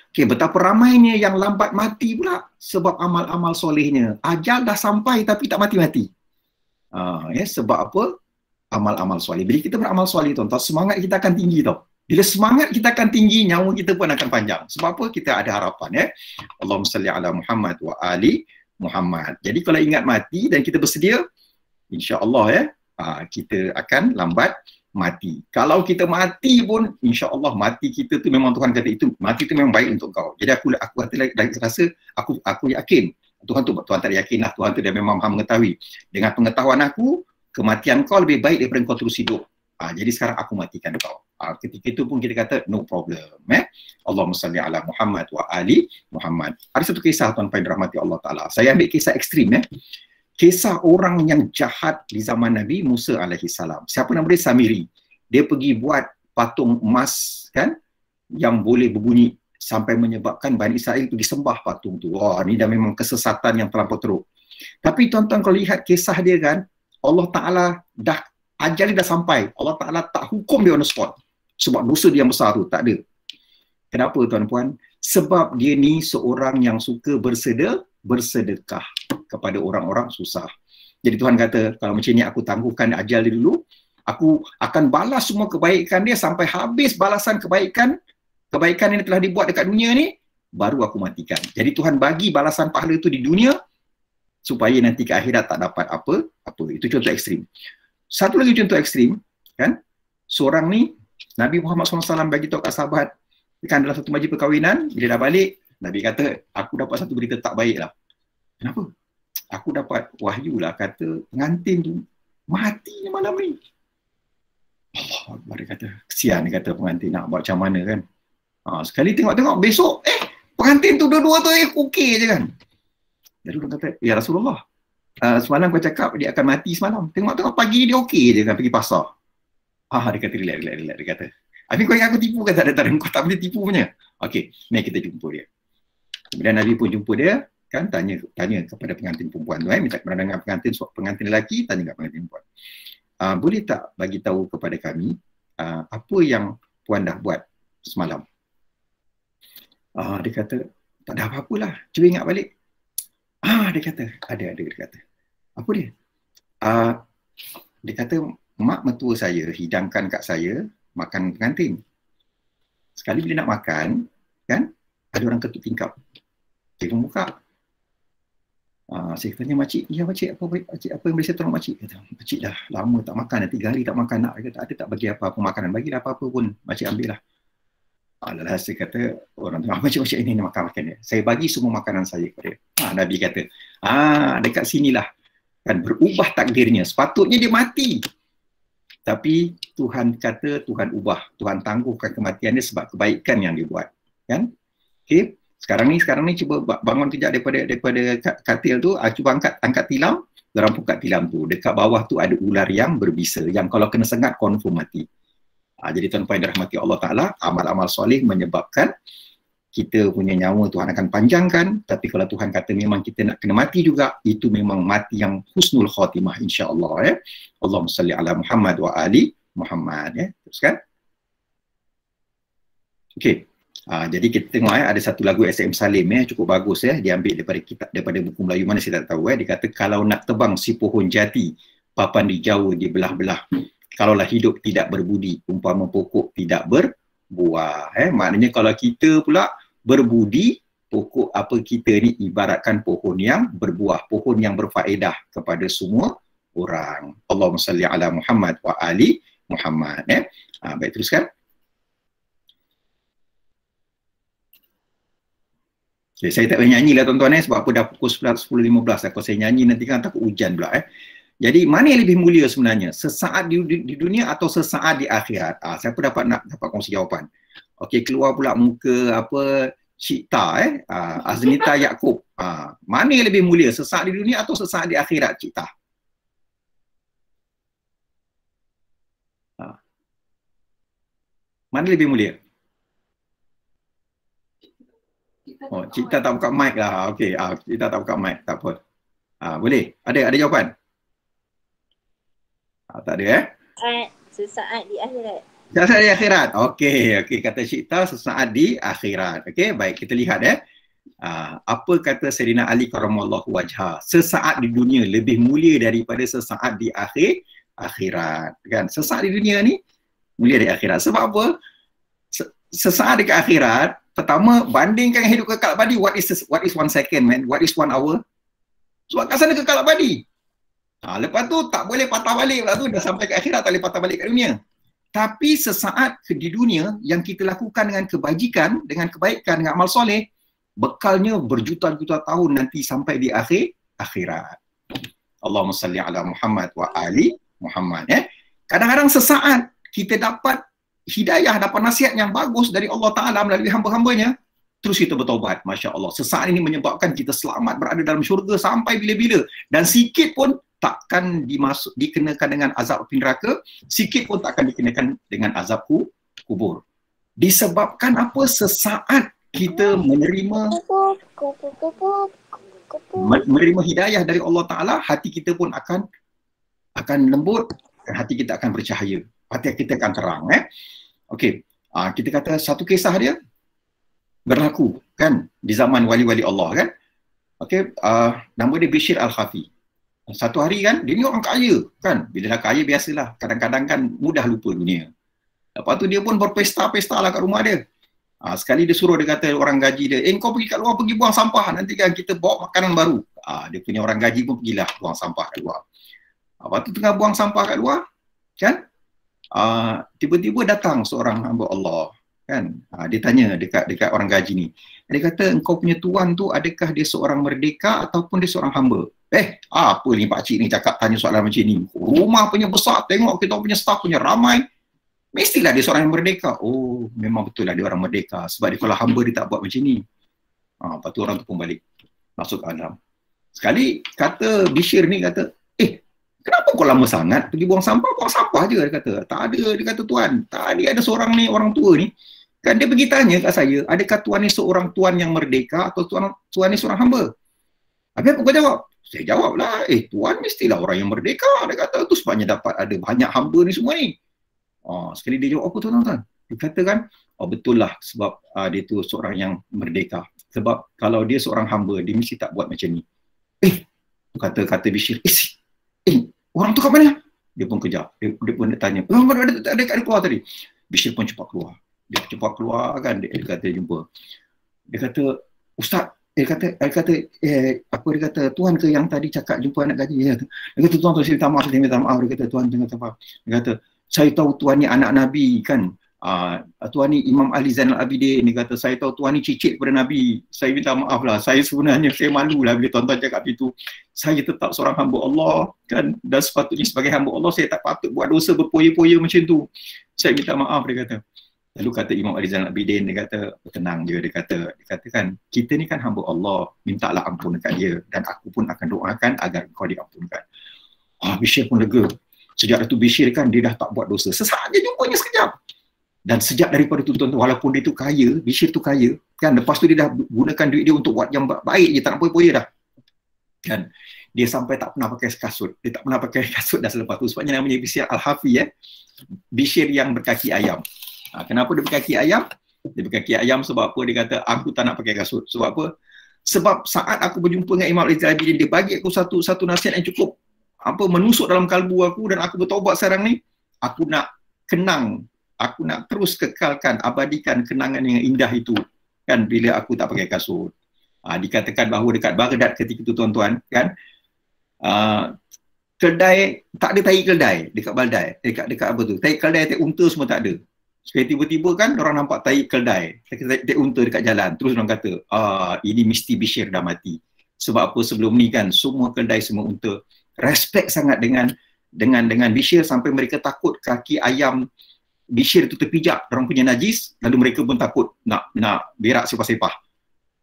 Okey, betapa ramainya yang lambat mati pula sebab amal-amal solehnya. Ajal dah sampai tapi tak mati-mati. Ya, sebab apa? Amal-amal soleh. Bila kita beramal soleh, tuan-tuan, semangat kita akan tinggi tau. Bila semangat kita akan tinggi, nyawa kita pun akan panjang. Sebab apa? Kita ada harapan, ya. Allahumma salli ala Muhammad wa ali Muhammad. Jadi kalau ingat mati dan kita bersedia, insya-Allah, ya, kita akan lambat mati. Kalau kita mati pun, insya-Allah mati kita tu memang Tuhan kata itu, mati tu memang baik untuk kau. Jadi aku rasa, aku yakin. Tuhan tak yakin lah, Tuhan tu dia memang maha mengetahui. Dengan pengetahuan aku, kematian kau lebih baik daripada kau terus hidup. Jadi sekarang aku matikan kau. Ketika itu pun kita kata no problem. Allahumma salli ala Muhammad wa ali Muhammad. Ada satu kisah tuan-tuan dirahmati Allah Ta'ala. Saya ambil kisah ekstrim, ya. Kisah orang yang jahat di zaman Nabi Musa alaihi salam. Siapa nama dia? Samiri. Dia pergi buat patung emas, kan, yang boleh berbunyi sampai menyebabkan Bani Israel pergi sembah patung tu. Wah, ni dah memang kesesatan yang terlampau teruk. Tapi tuan-tuan kalau lihat kisah dia kan, Allah Ta'ala dah, ajal dia dah sampai. Allah Ta'ala tak hukum dia on the spot. Sebab dosa dia yang besar tu, tak ada. Kenapa tuan-puan? Sebab dia ni seorang yang suka bersedekah kepada orang-orang susah. Jadi Tuhan kata, kalau macam ni aku tangguhkan ajal dia dulu, aku akan balas semua kebaikan dia sampai habis balasan kebaikan yang telah dibuat dekat dunia ni, baru aku matikan. Jadi Tuhan bagi balasan pahala itu di dunia supaya nanti ke akhirat tak dapat apa. Itu contoh ekstrim. Satu lagi contoh ekstrim, kan? Seorang ni, Nabi Muhammad SAW bagi tahu kat sahabat, kan dalam satu majlis perkahwinan, bila dah balik, Nabi kata, aku dapat satu berita tak baik lah. Kenapa? Aku dapat wahyu lah, kata pengantin tu mati malam ni. Allah, dia kata, kesian, dia kata pengantin nak buat macam mana kan. Sekali tengok-tengok, besok, pengantin tu dua-dua tu okey je kan. Jadi dia kata, ya Rasulullah, semalam kau cakap dia akan mati semalam. Tengok-tengok pagi dia okey je kan, pergi pasar. Dia kata, relax. Dia kata, Habis kau ingat aku tipu kan? Tak ada, kau tak boleh tipu punya. Okey, mari kita jumpa dia. Kemudian Nabi pun jumpa dia, kan, tanya kepada pengantin perempuan tu, minta pandangan pengantin lelaki, tanya kat pengantin perempuan. Boleh tak bagi tahu kepada kami apa yang puan dah buat semalam? Dia kata, tak ada apa-apalah, cuba ingat balik. Dia kata, ada, dia kata. Apa dia? Dia kata, mak mertua saya hidangkan kat saya makan pengantin. Sekali bila nak makan, kan, ada orang ketuk tingkap. Saya pun buka. Saya tanya makcik, ya makcik, apa yang boleh saya tolong makcik? Kata, makcik dah lama tak makan, dah 3 hari tak makan nak. Dia kata, ada tak bagi apa-apa makanan? Bagilah apa-apa pun, makcik ambil lah. Lalu saya kata, orang tu, makcik ini makan dia. Saya bagi semua makanan saya kepada dia. Nabi kata, dekat sinilah kan berubah takdirnya. Sepatutnya dia mati. Tapi Tuhan kata, Tuhan ubah. Tuhan tangguhkan kematian dia sebab kebaikan yang dia buat. Kan? Okey. Sekarang ni cuba bangun kejap daripada katil tu, cuba angkat tilam, dalam pukat tilam tu. Dekat bawah tu ada ular yang berbisa, yang kalau kena sengat confirm mati. Jadi tuan-tuan yang dirahmati Allah Ta'ala, amal-amal soleh menyebabkan kita punya nyawa Tuhan akan panjangkan. Tapi kalau Tuhan kata memang kita nak kena mati juga, itu memang mati yang husnul khatimah insya-Allah. Allahumma salli ala Muhammad wa ali Muhammad. Teruskan. Okey. Jadi kita tengok ada satu lagu SM Salim cukup bagus dia ambil daripada kitab, daripada buku Melayu mana saya tak tahu. Dia kata kalau nak tebang si pohon jati, papan di Jawa dibelah-belah. Kalaulah hidup tidak berbudi, umpama pokok tidak berbuah. Maknanya kalau kita pula berbudi, pokok apa kita ni ibaratkan pohon yang berbuah, pohon yang berfaedah kepada semua orang. Allahumma salli ala Muhammad wa ali Muhammad. Baik, teruskan. Okay, saya tak boleh nyanyi lah tuan-tuan sebab apa dah pukul 10.15. Kalau saya nyanyi nanti kan takut hujan pula. Jadi mana yang lebih mulia sebenarnya? Sesaat di dunia atau sesaat di akhirat? Siapa dapat kongsi jawapan? Okey, keluar pula muka apa Cipta Aznita Yaakob. Mana yang lebih mulia? Sesaat di dunia atau sesaat di akhirat, Cipta? Mana lebih mulia? Cipta tak buka mic lah. Okey, Cipta tak buka mic, tak apa. Boleh? Ada jawapan? Tak ada Sesaat di akhirat. Sesaat di akhirat. Okey, kata Cipta sesaat di akhirat. Okey, baik kita lihat apa kata Sayyidina Ali karamallahu wajhah. Sesaat di dunia lebih mulia daripada sesaat di akhirat. Kan? Sesaat di dunia ni mulia dari akhirat. Sebab apa? Sesaat dekat akhirat, pertama bandingkan hidup kekal abadi. What is 1 second, man? What is 1 hour? Sebab kat sana kekal abadi. Lepas tu tak boleh patah balik pula tu, dah sampai ke akhirat tak boleh patah balik ke dunia. Tapi sesaat di dunia yang kita lakukan dengan kebajikan, dengan kebaikan, dengan amal soleh, bekalnya berjuta-juta tahun nanti sampai di akhirat. Allahumma salli ala Muhammad wa ali Muhammad. Kadang-kadang sesaat kita dapat hidayah, dapat nasihat yang bagus dari Allah Ta'ala melalui hamba-hambanya, terus kita bertaubat. Masya Allah. Sesaat ini menyebabkan kita selamat berada dalam syurga sampai bila-bila. Dan sikit pun takkan dikenakan dengan azab api neraka, sikit pun takkan dikenakan dengan azab kubur. Disebabkan apa? Sesaat kita menerima hidayah dari Allah Ta'ala, hati kita pun akan lembut dan hati kita akan bercahaya. Hati kita akan terang. Okey, kita kata satu kisah dia berlaku kan di zaman wali-wali Allah kan. Okey, nama dia Bishr Al-Khafi. Satu hari kan, dia ni orang kaya kan. Bila dah kaya biasalah, kadang-kadang kan mudah lupa dunia. Lepas tu dia pun berpesta-pesta lah kat rumah dia. Sekali dia suruh, dia kata orang gaji dia, kau pergi kat luar, pergi buang sampah, nanti kan kita bawa makanan baru. Dia punya orang gaji pun pergilah buang sampah kat luar. Lepas tu tengah buang sampah kat luar kan, tiba-tiba datang seorang hamba Allah kan. Dia tanya dekat orang gaji ni, dia kata, engkau punya tuan tu adakah dia seorang merdeka ataupun dia seorang hamba? Apa ni pakcik ni cakap tanya soalan macam ni? Rumah punya besar, tengok kita punya staff punya ramai, mestilah dia seorang yang merdeka. Oh, memang betul lah dia orang merdeka, sebab dia kalau hamba dia tak buat macam ni. Lepas tu orang tu pun balik masuk ke dalam. Sekali kata Bishr ni kata, kenapa kau lama sangat pergi buang sampah je, dia kata. Tak ada, dia kata, tuan, tadi ada seorang ni, orang tua ni kan, dia pergi tanya kat saya, adakah tuan ni seorang tuan yang merdeka atau tuan ni seorang hamba? Habis apa kau jawab? Saya jawab lah, tuan mestilah orang yang merdeka, dia kata. Tu sebabnya dapat ada banyak hamba ni semua ni. Sekali dia jawab, apa tuan-tuan? Dia kata kan, betul lah sebab dia tu seorang yang merdeka. Sebab kalau dia seorang hamba, dia mesti tak buat macam ni. Kata Bishr, orang tu kat mana? Dia pun kejar. Dia pun tanya, ada kat keluar tadi. Bishr pun cepat keluar. Dia cepat keluar kan, dia kata jumpa. Dia kata, Ustaz, dia kata, dia kata, tuan ke yang tadi cakap jumpa anak gaji? Dia kata, tuan, saya minta maaf. Dia kata, tuan, jangan apa. Dia kata, saya tahu tuan ni anak Nabi kan. Tuan ni Imam Ali Zainal Abidin. Dia kata, saya tahu tuan ni cicit kepada Nabi. Saya minta maaf lah. Saya sebenarnya, saya malu lah bila tuan-tuan cakap itu. Saya tetap seorang hamba Allah kan. Dan sepatutnya sebagai hamba Allah, saya tak patut buat dosa berpoya-poya macam tu. Saya minta maaf, dia kata. Lalu kata Imam Ali Zainal Abidin, dia kata, tenang je, dia kata kan, kita ni kan hamba Allah, mintalah ampun dekat dia dan aku pun akan doakan agar kau diampunkan. Bishr pun lega. Sejak itu Bishr kan, dia dah tak buat dosa. Sesaat je jumpanya sekejap. Dan sejak daripada itu tuan-tuan, walaupun dia tu kaya, Bishr tu kaya, kan, lepas tu dia dah gunakan duit dia untuk buat yang baik je, tak nak poya-poya dah. Kan, dia sampai tak pernah pakai kasut. Dia tak pernah pakai kasut dah selepas tu. Sebabnya namanya Bishr Al-Hafi, Bishr yang berkaki ayam. Kenapa dia berkaki ayam? Dia berkaki ayam sebab apa? Dia kata, aku tak nak pakai kasut. Sebab apa? Sebab saat aku berjumpa dengan Imam Al-Ghazali, dia bagi aku satu nasihat yang cukup menusuk dalam kalbu aku, dan aku bertaubat sekarang ni. Aku nak kenang, aku nak terus kekalkan, abadikan kenangan yang indah itu, kan, bila aku tak pakai kasut. Dikatakan bahawa dekat Baghdad ketika itu tuan-tuan, kan, kedai, tak ada tai keldai dekat Baghdad, dekat apa tu, tai keldai, tai unta semua tak ada. Sekali tiba-tiba kan orang nampak tai keldai, tai unta dekat jalan, terus orang kata, ini mesti Bishr dah mati. Sebab apa, sebelum ni kan semua keldai, semua unta respect sangat dengan Bishr, sampai mereka takut kaki ayam Bishr itu terpijak, orang punya najis, lalu mereka pun takut nak berak sepah-sepah.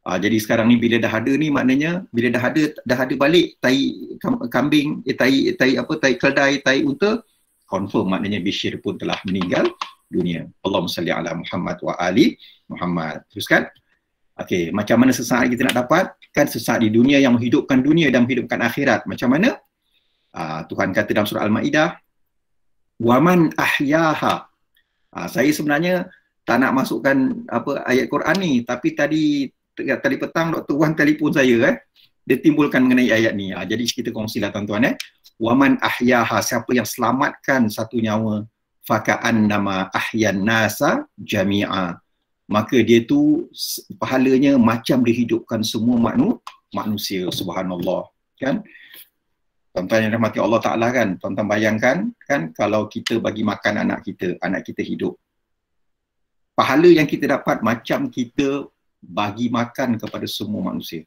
Jadi sekarang ni bila dah ada ni, maknanya bila dah ada balik tai kambing, tai keldai, tai unta, confirm maknanya Bishr pun telah meninggal dunia. Allahumma salli ala Muhammad wa ali Muhammad. Teruskan. Okey, macam mana sesaat kita nak dapat? Kan sesaat di dunia yang menghidupkan dunia dan menghidupkan akhirat. Macam mana? Tuhan kata dalam surah Al-Ma'idah, waman ahyaha. Saya sebenarnya tak nak masukkan ayat Quran ni, tapi tadi petang Dr. Wan telefon saya, dia timbulkan mengenai ayat ni. Jadi kita kongsilah tuan-tuan. Waman ahyaha, siapa yang selamatkan satu nyawa, faka'an nama ahyan nasa jami'a, maka dia tu pahalanya macam dihidupkan semua manusia. Subhanallah, kan. Tuan-tuan yang rahmati Allah Ta'ala, kan, tuan-tuan bayangkan, kan, kalau kita bagi makan anak kita hidup, pahala yang kita dapat macam kita bagi makan kepada semua manusia.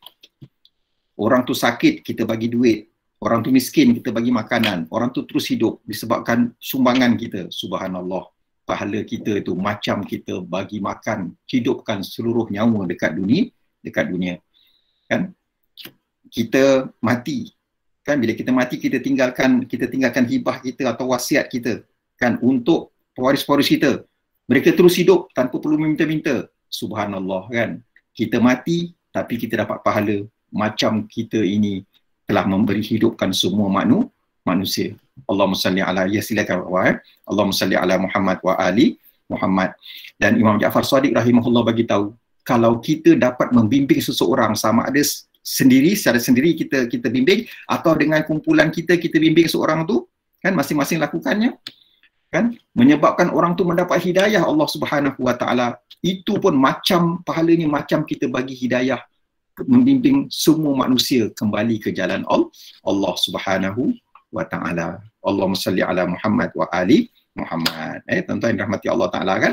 Orang tu sakit, kita bagi duit. Orang tu miskin, kita bagi makanan. Orang tu terus hidup disebabkan sumbangan kita. Subhanallah, pahala kita itu macam kita bagi makan, hidupkan seluruh nyawa dekat dunia. Kan? Kita mati. Kan, bila kita mati, kita tinggalkan hibah kita atau wasiat kita, kan, untuk pewaris-pewaris kita. Mereka terus hidup tanpa perlu meminta-minta. Subhanallah, kan. Kita mati tapi kita dapat pahala macam kita ini telah memberi hidupkan semua manusia. Allahumma salli ala, ya silakan Allahumma salli ala Muhammad wa ali Muhammad. Dan Imam Ja'far Shadiq rahimahullah bagi tahu, kalau kita dapat membimbing seseorang, sama ada secara sendiri kita bimbing, atau dengan kumpulan kita bimbing seorang tu, kan, masing-masing lakukannya, kan, menyebabkan orang tu mendapat hidayah Allah Subhanahu wa Ta'ala, itu pun macam pahalanya macam kita bagi hidayah, membimbing semua manusia kembali ke jalan Allah Subhanahu wa Ta'ala. Allahumma salli ala Muhammad wa ali Muhammad. Tuan-tuan yang rahmati Allah Ta'ala, kan.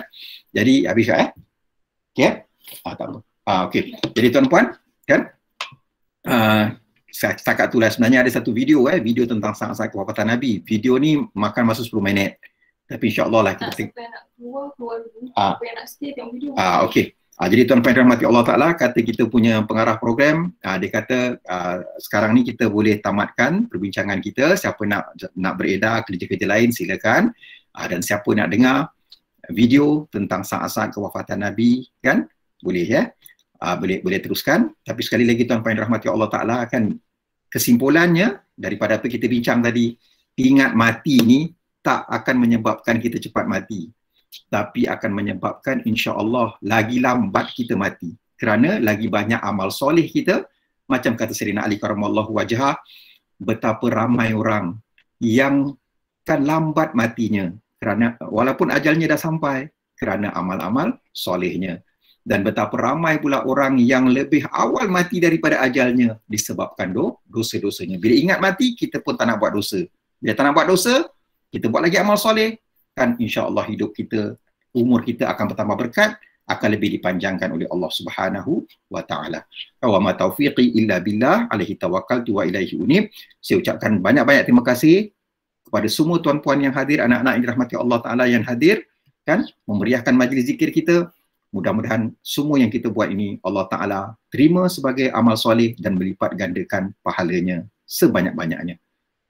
Jadi habis okey? Tak apa. Okey. Jadi tuan-puan, kan, setakat itulah sebenarnya ada satu video tentang saat-saat kewafatan Nabi. Video ni makan masa 10 minit. Tapi insya-Allah lah kita siapa yang nak keluar dulu, siapa yang nak stay tengok video. Okey. Jadi tuan-tuan yang rahmati Allah Ta'ala, kata kita punya pengarah program, dia kata sekarang ni kita boleh tamatkan perbincangan kita. Siapa nak beredar kerja-kerja lain, silakan. Dan siapa nak dengar video tentang saat-saat kewafatan Nabi, kan, boleh boleh teruskan. Tapi sekali lagi tuan-tuan yang rahmati Allah Ta'ala, kan, kesimpulannya daripada apa kita bincang tadi, ingat mati ni tak akan menyebabkan kita cepat mati, tapi akan menyebabkan insya-Allah lagi lambat kita mati, kerana lagi banyak amal soleh kita. Macam kata Sayyidina Ali karamallahu wajhah, betapa ramai orang yang kan lambat matinya kerana walaupun ajalnya dah sampai, kerana amal-amal solehnya. Dan betapa ramai pula orang yang lebih awal mati daripada ajalnya disebabkan dosa-dosanya. Bila ingat mati, kita pun tak nak buat dosa. Bila tak nak buat dosa, kita buat lagi amal soleh, kan, insya-Allah hidup kita, umur kita akan bertambah berkat, akan lebih dipanjangkan oleh Allah Subhanahu wa Ta'ala. Wa ma taufiqi illa billah, alaihi tawakkaltu wa ilaihi unib. Saya ucapkan banyak-banyak terima kasih kepada semua tuan-puan yang hadir, anak-anak yang dirahmati Allah Ta'ala yang hadir, kan, memeriahkan majlis zikir kita. Mudah-mudahan semua yang kita buat ini Allah Ta'ala terima sebagai amal soleh dan melipat gandakan pahalanya sebanyak-banyaknya.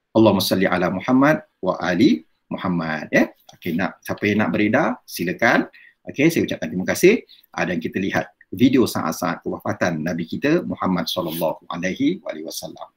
Allahumma salli ala Muhammad wa ali Muhammad. Okey, siapa yang nak beredar, silakan. Okey, saya ucapkan terima kasih. Dan kita lihat video saat-saat kewafatan Nabi kita Muhammad sallallahu alaihi wasallam.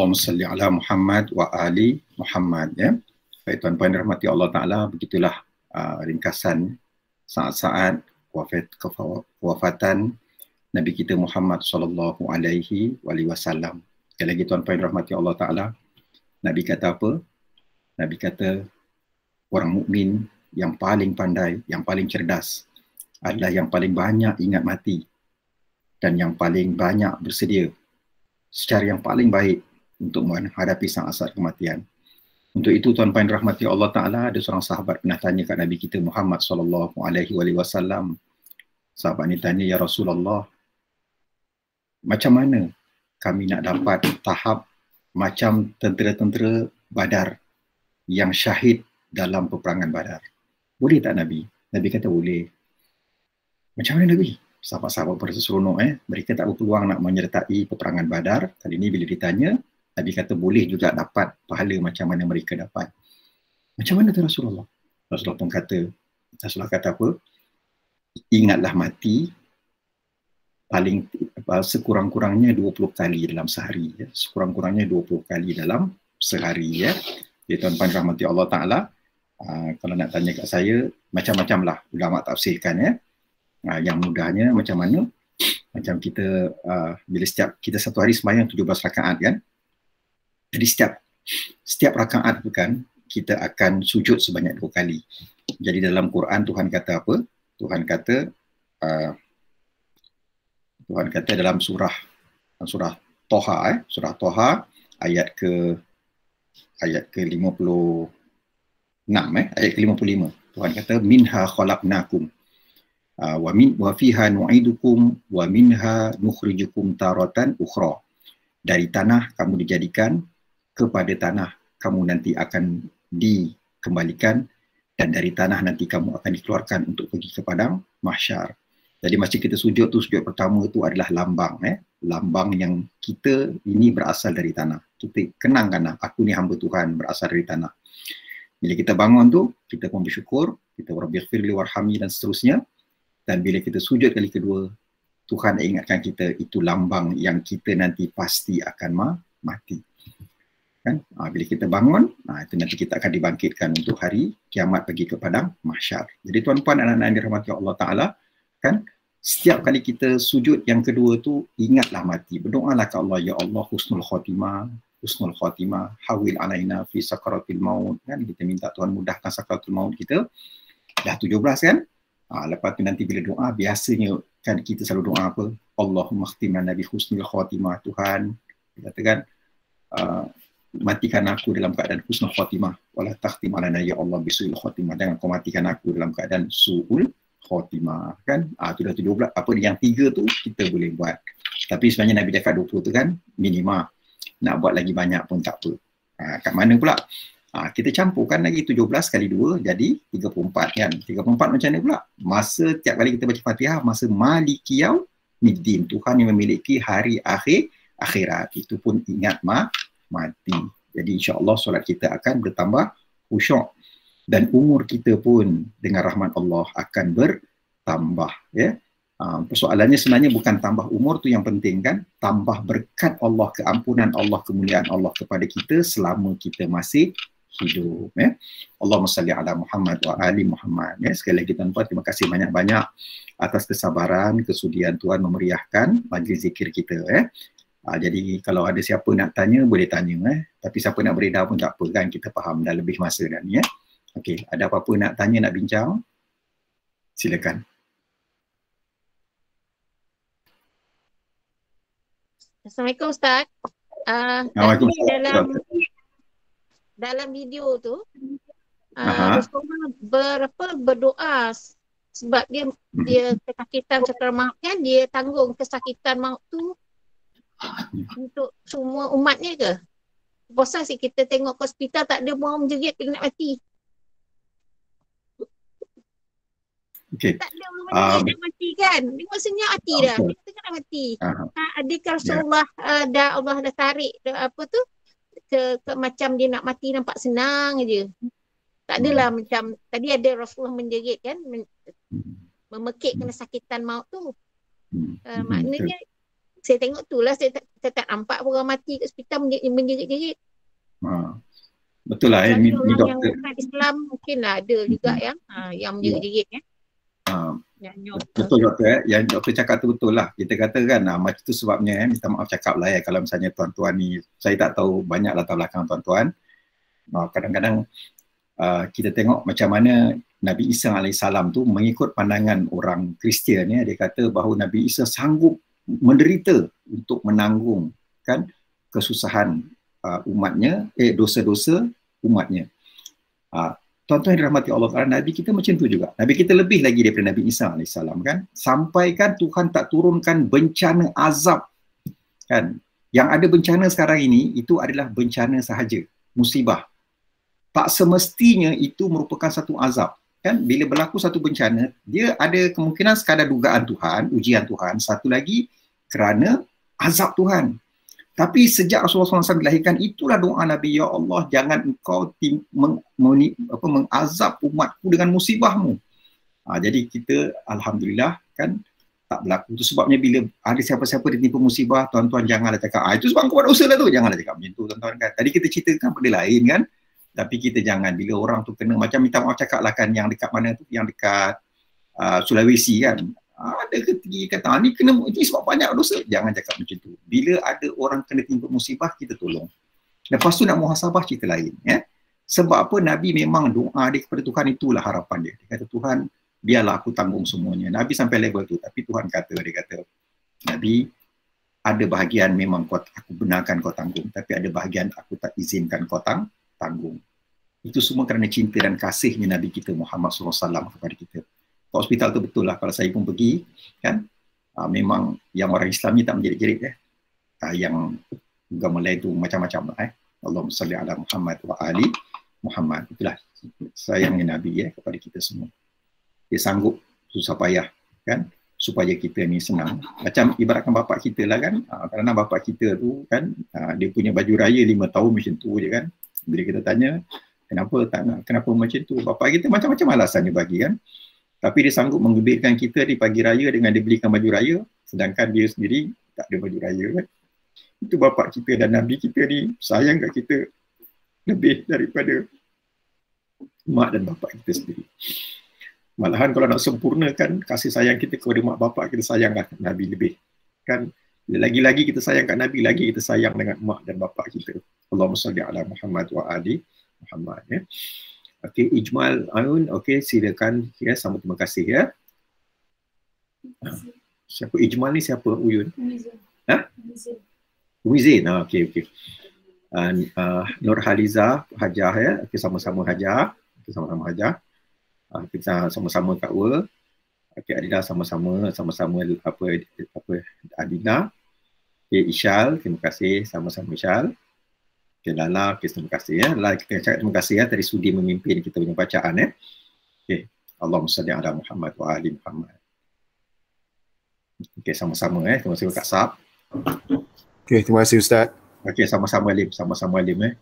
Allahumma salli ala Muhammad wa ali Muhammad, ya. Baik tuan-puan dirahmati Allah Ta'ala, begitulah ringkasan saat-saat kewafatan Nabi kita Muhammad sallallahu alaihi wasallam. Sekali lagi tuan-puan dirahmati Allah Ta'ala, Nabi kata apa? Nabi kata orang mukmin yang paling pandai, yang paling cerdas adalah yang paling banyak ingat mati dan yang paling banyak bersedia secara yang paling baik untuk menghadapi saat-saat kematian. Untuk itu tuan-puan rahmati Allah Ta'ala, ada seorang sahabat pernah tanya kat Nabi kita Muhammad sallallahu alaihi wasallam. Sahabat ni tanya, ya Rasulullah, macam mana kami nak dapat tahap macam tentera-tentera Badar yang syahid dalam peperangan Badar? Boleh tak Nabi? Nabi kata boleh. Macam mana Nabi? Sahabat-sahabat berasa seronok, mereka tak berpeluang nak menyertai peperangan Badar. Kali ini bila ditanya, Nabi kata boleh juga dapat pahala macam mana mereka dapat. Macam mana tu Rasulullah? Rasulullah pun kata, Rasulullah kata apa? Ingatlah mati paling sekurang-kurangnya 20 kali dalam sehari, ya. Sekurang-kurangnya 20 kali dalam sehari, ya. Jadi tuan-tuan rahmati Allah Ta'ala, kalau nak tanya kat saya, macam-macam lah ulama tafsirkan, ya. Yang mudahnya macam mana? Macam kita, bila setiap kita satu hari sembahyang 17 rakaat kan? Jadi setiap rakaat tu kan, kita akan sujud sebanyak 2 kali. Jadi dalam Quran Tuhan kata apa? Tuhan kata dalam surah Toha, surah Toha ayat ke 56, ayat ke 55. Tuhan kata minha khalaqnakum wa fiha nu'idukum wa minha nukhrijukum taratan ukhra. Dari tanah kamu dijadikan, kepada tanah kamu nanti akan dikembalikan, dan dari tanah nanti kamu akan dikeluarkan untuk pergi ke padang mahsyar. Jadi masa kita sujud tu, sujud pertama tu adalah lambang, lambang yang kita ini berasal dari tanah. Kita kenangkanlah, aku ni hamba Tuhan berasal dari tanah. Bila kita bangun tu, kita pun bersyukur, kita rabbighfirli warhamni dan seterusnya. Dan bila kita sujud kali kedua, Tuhan ingatkan kita itu lambang yang kita nanti pasti akan mati. Kan? Bila kita bangun, itu nanti kita akan dibangkitkan untuk hari kiamat pergi ke padang mahsyar. Jadi tuan-puan anak-anak yang dirahmati Allah Ta'ala, kan, setiap kali kita sujud yang kedua tu, ingatlah mati. Berdoalah ke Allah, ya Allah husnul khatimah, hawil alaina fi sakaratil maut. Kan? Kita minta Tuhan mudahkan sakaratul maut kita. Dah 17 kan? Lepas tu nanti bila doa, biasanya kan kita selalu doa apa? Allahumma khtimna nabi husnul khatimah. Tuhan, katakan, matikan aku dalam keadaan husnul khatimah, wala takhtim alana ya Allah bisu'il khatimah. Jangan kau matikan aku dalam keadaan su'ul khatimah, kan? Tu dah 17. Apa yang 3 tu kita boleh buat. Tapi sebenarnya Nabi cakap 20 tu kan minima. Nak buat lagi banyak pun tak apa. Kat mana pula? Kita campurkan lagi 17 kali 2 jadi 34 kan. 34 macam mana pula? Masa tiap kali kita baca Fatihah, masa malikiyau middin, Tuhan yang memiliki hari akhirat. Itu pun ingat mati. Jadi insya-Allah solat kita akan bertambah khusyuk dan umur kita pun dengan rahmat Allah akan bertambah, ya. Persoalannya sebenarnya bukan tambah umur tu yang penting kan, tambah berkat Allah, keampunan Allah, kemuliaan Allah kepada kita selama kita masih hidup, ya. Allahumma salli ala Muhammad wa ali Muhammad, ya. Sekali lagi tuan-tuan, terima kasih banyak-banyak atas kesabaran, kesudian Tuhan memeriahkan majlis zikir kita, ya. Jadi kalau ada siapa nak tanya, boleh tanya, tapi siapa nak beredar pun tak apa kan, kita faham dah lebih masa dah ni, ya. Okey, ada apa-apa nak tanya, nak bincang? Silakan. Assalamualaikum Ustaz. Assalamualaikum. Dalam video tu Rasulullah berdoa sebab dia kesakitan sakaratul maut kan, dia tanggung kesakitan maut tu untuk semua umatnya ke? Bosan sih kita tengok hospital tak ada orang menjerit dia nak mati. Okay. Tak ada orang menjerit nak mati kan? Dia maksudnya mati dah. Dia tengah nak mati. Adakah Rasulullah Allah dah tarik apa tu ke macam dia nak mati nampak senang je. Tak adalah macam tadi ada Rasulullah menjerit kan, memekik kena sakitan maut tu. Maknanya Saya tengok tu lah, saya tak nampak orang mati kat hospital menjerit-jerit. Betul lah. Kecuali Ni orang yang doktor. bukan Islam mungkin lah ada juga yang menjerit-jerit Betul doktor. Yang doktor cakap tu betul lah. Kita kata kan macam tu sebabnya minta maaf cakap lah kalau misalnya tuan-tuan ni, saya tak tahu banyak latar belakang tuan-tuan. Kadang-kadang kita tengok macam mana Nabi Isa AS tu mengikut pandangan orang Kristian dia kata bahawa Nabi Isa sanggup menderita untuk menanggung kan kesusahan umatnya, dosa-dosa umatnya. Tuan-tuan yang dirahmati Allah Ta'ala, Nabi kita macam tu juga. Nabi kita lebih lagi daripada Nabi Isa AS kan. Sampai kan Tuhan tak turunkan bencana azab kan. Yang ada bencana sekarang ini itu adalah bencana sahaja, musibah. Tak semestinya itu merupakan satu azab. Kan bila berlaku satu bencana, dia ada kemungkinan sekadar dugaan Tuhan, ujian Tuhan. Satu lagi kerana azab Tuhan. Tapi sejak Rasulullah SAW dilahirkan, itulah doa Nabi, ya Allah jangan engkau mengazab umatku dengan musibahmu. Jadi kita alhamdulillah kan tak berlaku. Itu sebabnya bila ada siapa-siapa ditimpa musibah, tuan-tuan janganlah cakap itu sebab kau buat dosa lah tu. Janganlah cakap macam tu tuan-tuan kan. Tadi kita ceritakan benda lain kan. Tapi kita jangan bila orang tu kena macam minta maaf cakap lah kan yang dekat mana tu, yang dekat Sulawesi kan. Ada ketika kata ni kena ini sebab banyak dosa. Jangan cakap macam tu. Bila ada orang kena timpa musibah, kita tolong. Lepas tu nak muhasabah cerita lain ya. Sebab apa Nabi memang doa dia kepada Tuhan, itulah harapan dia. Dia kata Tuhan biarlah aku tanggung semuanya. Nabi sampai level tu, tapi Tuhan kata Nabi ada bahagian memang aku benarkan kau tanggung, tapi ada bahagian aku tak izinkan kau tanggung. Itu semua kerana cinta dan kasihnya Nabi kita Muhammad SAW kepada kita. Kat hospital tu betul lah, kalau saya pun pergi kan, memang yang orang Islam ni tak menjerit-jerit yang agama lain tu macam-macam lah Allahumma salli ala Muhammad wa ali Muhammad. Itulah sayangnya Nabi kepada kita semua. Dia sanggup susah payah kan supaya kita ni senang. Macam ibaratkan bapak kita lah kan, kerana bapak kita tu kan dia punya baju raya 5 tahun macam tu je kan. Bila kita tanya kenapa macam tu, bapak kita macam-macam alasan dia bagi kan. Tapi dia sanggup menggembirakan kita di pagi raya dengan dia belikan baju raya, sedangkan dia sendiri tak ada baju raya kan. Itu bapak kita dan Nabi kita ni sayang kat kita lebih daripada mak dan bapak kita sendiri. Malahan kalau nak sempurnakan kasih sayang kita kepada mak bapak, kita sayanglah Nabi lebih. Kan lagi-lagi kita sayang kat Nabi, lagi kita sayang dengan mak dan bapak kita. Allahumma salli ala Muhammad wa ali Muhammad ya. Okey, Ijmal Ayun, okey silakan ya, sama terima kasih ya. Siapa Ijmal ni, siapa Uyun? Wizin. Okey. Nur Haliza Hajah ya. Okey, sama-sama Hajah. Okey, sama-sama Hajah. Kita sama-sama Kak Wa. Okey, Adila sama-sama apa Adila. Okey, Isyal, terima kasih sama-sama Isyal. Okay, Lala, okay, terima kasih ya. Lala, kita cakap terima kasih ya tadi sudi memimpin kita punya bacaan ya. Okay, Allahumma salli ala Muhammad wa ali Muhammad. Okay, sama-sama ya. Terima kasih Kak Sab. Okay, terima kasih Ustaz. Okay, sama-sama Alim ya.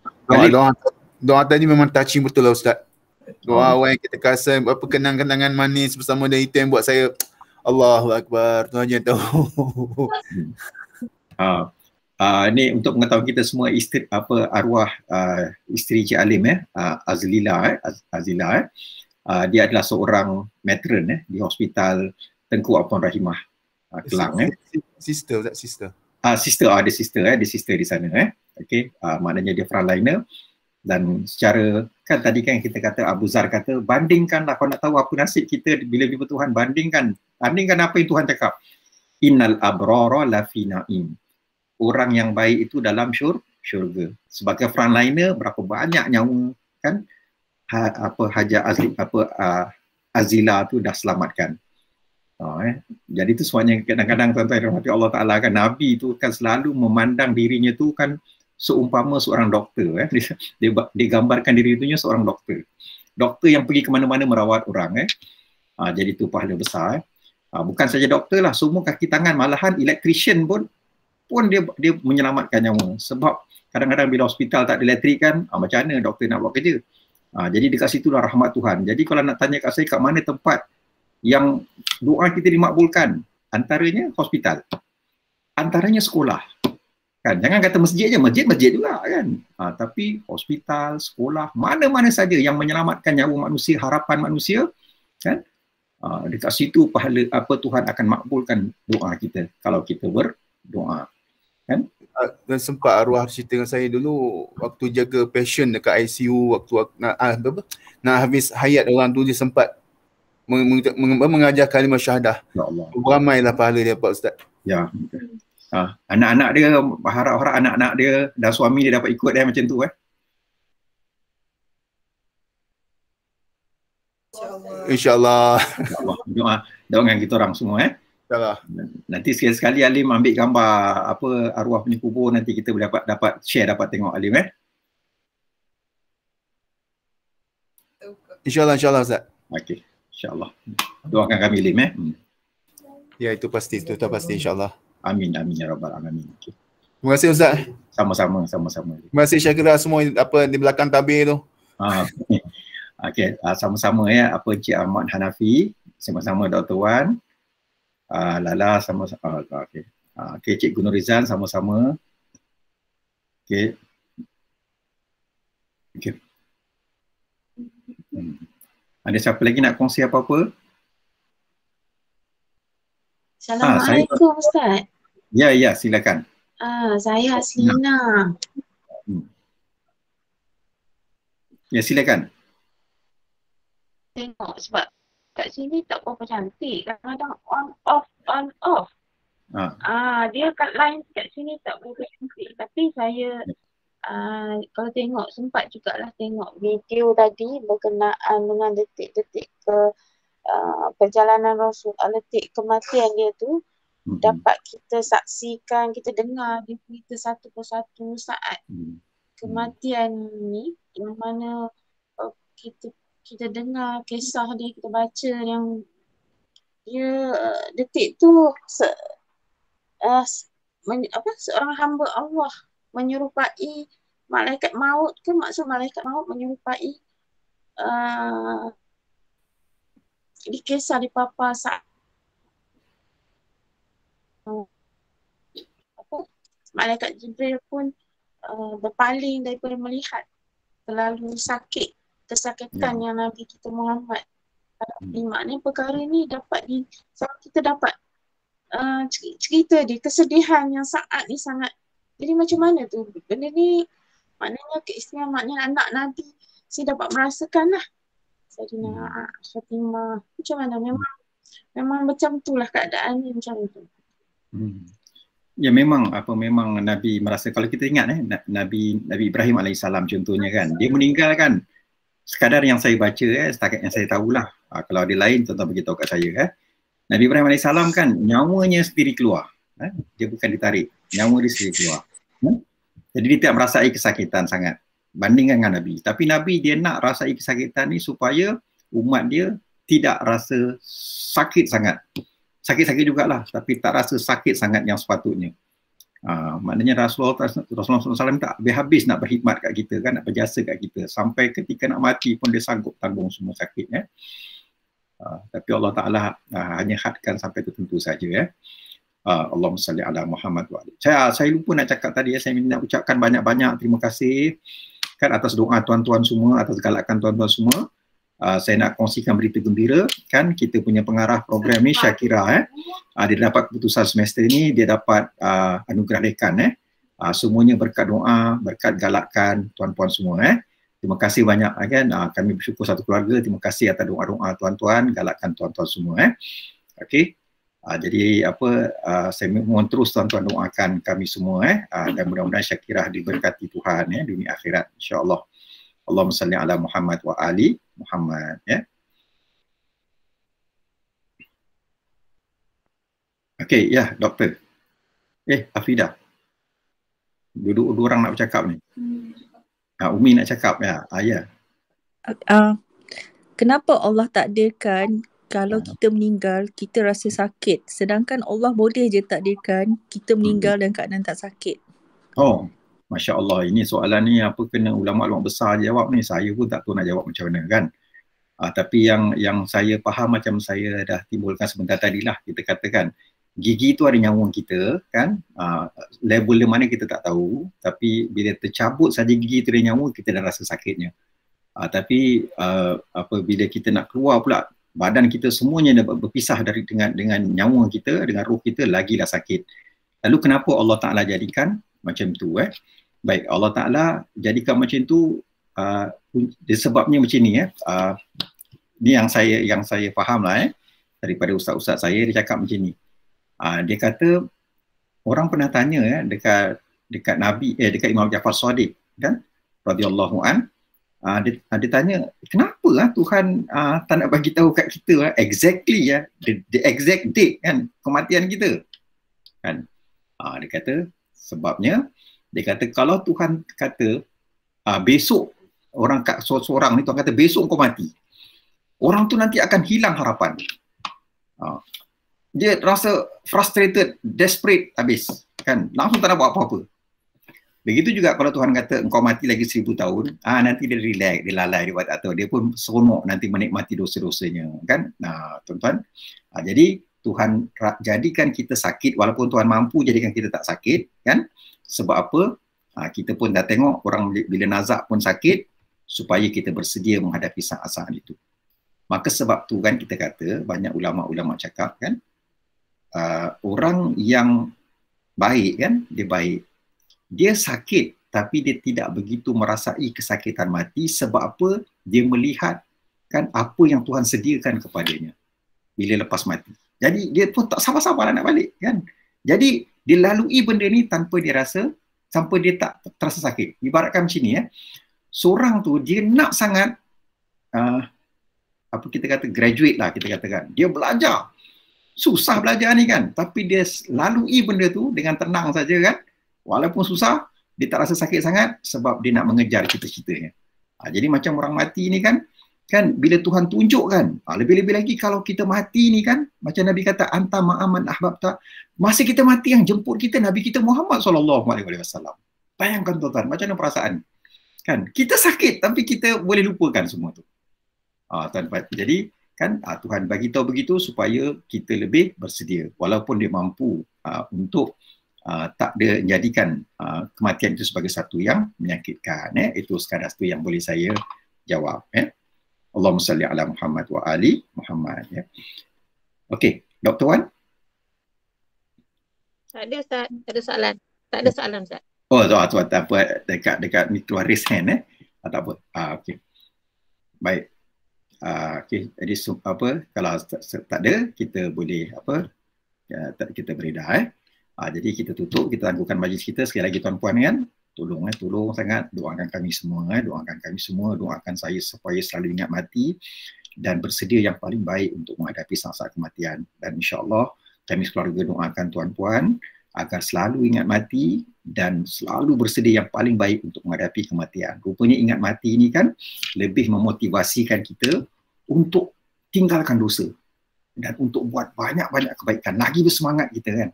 Doa tadi memang touching betul lah Ustaz. Doa awal yang kita kasih apa kenang-kenangan manis bersama dan itu yang buat saya Allahu Akbar. Tuhan je tahu. Ni untuk mengetahui kita semua arwah isteri Cik Alim Azila. Dia adalah seorang matron di Hospital Tengku Afwan Rahimah Kelang Sister. Ada sister di sana okey, maknanya dia frontliner. Dan secara kan tadi kan kita kata Abu Zar kata bandingkanlah, kau nak tahu apa nasib kita bila jumpa Tuhan, bandingkan apa yang Tuhan cakap, innal abrara lafi na'im. Orang yang baik itu dalam syurga. Sebagai frontliner berapa banyak nyawa kan Azila tu dah selamatkan. Jadi itu sebabnya kadang-kadang tuan-tuan rahmati Allah Ta'ala kan Nabi tu kan selalu memandang dirinya tu kan seumpama seorang doktor dia gambarkan diri itunya seorang doktor yang pergi ke mana-mana merawat orang jadi itu pahala besar bukan saja doktor lah, semua kaki tangan, malahan electrician pun dia menyelamatkan nyawa. Sebab kadang-kadang bila hospital tak ada elektrik kan, macam mana doktor nak buat kerja. Jadi dekat situlah rahmat Tuhan. Jadi kalau nak tanya kat saya kat mana tempat yang doa kita dimakbulkan, antaranya hospital. antaranya sekolah. Kan, jangan kata masjid je, masjid juga kan. Tapi hospital, sekolah, mana-mana saja yang menyelamatkan nyawa manusia, harapan manusia, kan? Dekat situ pahala Tuhan akan makbulkan doa kita kalau kita berdoa. Kan? Dan sempat arwah cerita dengan saya dulu waktu jaga pasien dekat ICU, waktu nak habis hayat orang tu, dia sempat mengajar kalimah syahadah. Ya Allah. Ramailah pahala dia Pak Ustaz. Ya. Anak-anak dia, harap-harap anak-anak dia dan suami dia dapat ikut dia macam tu InsyaAllah. Doakan kita orang semua InsyaAllah. Nanti sekali-sekali Alim ambil gambar arwah punya kubur, nanti kita boleh dapat share, dapat tengok Alim InsyaAllah Ustaz. Okey, insyaAllah. Doakan kami Alim Ya, itu pasti insyaAllah. Amin ya rabbal alamin. Okay. Terima kasih Ustaz. Sama-sama. Terima kasih Syakira semua di belakang tabir tu. Okey, sama-sama Encik Ahmad Hanafi, sama-sama Dr. Wan, Lala sama-sama. Okey. Cik Gunur Rizal sama-sama. Okey. Ada siapa lagi nak kongsi apa-apa? Assalamualaikum Ustaz. Ya, silakan. Saya Haslina. Ya, silakan. Tengok sebab kat sini tak berapa cantik. Kadang-kadang on off. Dia kat line kat sini tak berapa cantik. Tapi saya kalau tengok, sempat jugalah tengok video tadi berkenaan dengan detik-detik perjalanan Rasul, detik kematian dia tu. Dapat kita saksikan, kita dengar dia cerita satu persatu saat kematian ni, yang mana kita dengar kisah dia, kita baca yang dia detik tu seorang hamba Allah menyerupai malaikat maut ke, maksud malaikat maut menyerupai di kisah di papa saat malaikat Jibril pun berpaling daripada melihat terlalu sakit, kesakitan yang Nabi kita Muhammad hadapi. Maknanya perkara ni dapat kita dapat cerita dia, kesedihan yang saat ni sangat. Jadi macam mana tu benda ni, maknanya keistimewaan, maknanya anak Nabi saya dapat merasakan lah. Sayyidina Fatimah macam mana, memang macam tu lah keadaan ni, macam tu. Ya, memang Nabi merasa, kalau kita ingat Nabi Ibrahim AS contohnya kan, dia meninggal kan, sekadar yang saya baca setakat yang saya tahulah, kalau ada lain tuan-tuan beritahu kat saya Nabi Ibrahim AS kan nyawanya sendiri keluar, dia bukan ditarik, nyawa dia sendiri keluar. Jadi dia tak merasai kesakitan sangat bandingkan dengan Nabi. Tapi Nabi dia nak rasai kesakitan ni supaya umat dia tidak rasa sakit sangat. Sakit-sakit jugalah, tapi tak rasa sakit sangat yang sepatutnya. Maknanya Rasulullah SAW tak habis nak berkhidmat kat kita kan, nak berjasa kat kita. Sampai ketika nak mati pun dia sanggup tanggung semua sakit. Tapi Allah Ta'ala hanya hadkan sampai tertentu saja. Allahumma salli ala Muhammad wa ali. Saya lupa nak cakap tadi, saya nak ucapkan banyak-banyak terima kasih kan atas doa tuan-tuan semua, atas galakan tuan-tuan semua. Saya nak kongsikan berita gembira kan, kita punya pengarah program ni Syakira dia dapat keputusan semester ni, dia dapat anugerah dekan semuanya berkat doa, berkat galakan tuan-tuan semua terima kasih banyak kan, kami bersyukur satu keluarga, terima kasih atas doa-doa tuan-tuan, galakan tuan-tuan semua okey. Jadi saya mohon terus tuan-tuan doakan kami semua dan mudah-mudahan Syakira diberkati Tuhan dunia akhirat insya-Allah. Allahumma salli ala Muhammad wa ali Muhammad Okey, doktor. Afidah. Dua orang nak bercakap ni. Umi nak cakap Kenapa Allah takdirkan kalau kita meninggal kita rasa sakit, sedangkan Allah boleh je takdirkan kita meninggal dan keadaan tak sakit? Masya Allah, ini soalan ni kena ulama-ulama besar jawab ni. Saya pun tak tahu nak jawab macam mana kan. Tapi yang saya faham, macam saya dah timbulkan sebentar tadi lah, kita katakan gigi tu ada nyawa kita kan, level mana kita tak tahu, tapi bila tercabut saja gigi tu ada nyawa, kita dah rasa sakitnya. Tapi apabila kita nak keluar pula, badan kita semuanya dah berpisah dengan nyawa kita, dengan roh kita, lagilah sakit. Lalu kenapa Allah Ta'ala jadikan macam tu? Baik, Allah Ta'ala jadikan macam tu, sebabnya macam ni. Ni yang saya faham lah daripada ustaz-ustaz saya, dia cakap macam ni. Dia kata orang pernah tanya dekat Nabi, dekat Imam Ja'far Shadiq kan, radhiyallahu an, dia tanya kenapa Tuhan tak nak bagi tahu kat kita exactly the exact date kan kematian kita kan. Dia kata sebabnya, dia kata kalau Tuhan kata besok orang seorang ni, Tuhan kata besok kau mati, orang tu nanti akan hilang harapan. Dia rasa frustrated, desperate habis kan, langsung tak nak buat apa-apa. Begitu juga kalau Tuhan kata engkau mati lagi 1000 tahun, nanti dia relax, dia lalai, dia buat tak tahu, dia pun seronok nanti menikmati dosa-dosanya kan. Tuan-tuan, jadi Tuhan jadikan kita sakit, walaupun Tuhan mampu jadikan kita tak sakit kan. Sebab apa? Kita pun dah tengok orang bila nazak pun sakit, supaya kita bersedia menghadapi saat-saat itu. Maka sebab tu kan kita kata, banyak ulama-ulama cakap kan, orang yang baik kan, dia baik, dia sakit tapi dia tidak begitu merasai kesakitan mati. Sebab apa? Dia melihat kan apa yang Tuhan sediakan kepadanya bila lepas mati. Jadi dia pun tak sabar-sabar nak balik kan. Jadi dia lalui benda ni tanpa dia rasa, sampai dia tak terasa sakit. Ibaratkan macam ni seorang tu dia nak sangat apa kita kata, graduate lah kita katakan. Dia belajar, susah belajar ni kan, tapi dia lalui benda tu dengan tenang saja kan. Walaupun susah, dia tak rasa sakit sangat sebab dia nak mengejar cita-citanya. Jadi macam orang mati ni kan bila Tuhan tunjukkan, lebih-lebih lagi kalau kita mati ni kan, macam Nabi kata anta ma'aman ahbabta, masa kita mati yang jemput kita Nabi kita Muhammad SAW. Bayangkan tuan-tuan, macam mana perasaan kan, kita sakit tapi kita boleh lupakan semua tu. Tuan-tuan, jadi kan Tuhan bagi tahu begitu supaya kita lebih bersedia, walaupun dia mampu untuk tak dia jadikan kematian itu sebagai satu yang menyakitkan. Itu sekadar itu yang boleh saya jawab. Allahumma salli ala Muhammad wa ali Muhammad. Okey, Dr. Wan? Tak ada Ustaz, tak ada soalan. Tak ada soalan Ustaz. Oh, tak apa, dekat ni keluar raise hand tak apa. Okey. Baik. Okey, jadi apa, kalau tak ada, kita boleh kita beredah jadi kita tutup, kita tangguhkan majlis kita. Sekali lagi tuan-puan kan, tolong sangat doakan kami semua, doakan saya supaya selalu ingat mati dan bersedia yang paling baik untuk menghadapi saat-saat kematian. Dan insya-Allah kami sekeluarga doakan tuan-puan agar selalu ingat mati dan selalu bersedia yang paling baik untuk menghadapi kematian. Rupanya ingat mati ini kan lebih memotivasikan kita untuk tinggalkan dosa dan untuk buat banyak-banyak kebaikan. Lagi bersemangat kita kan.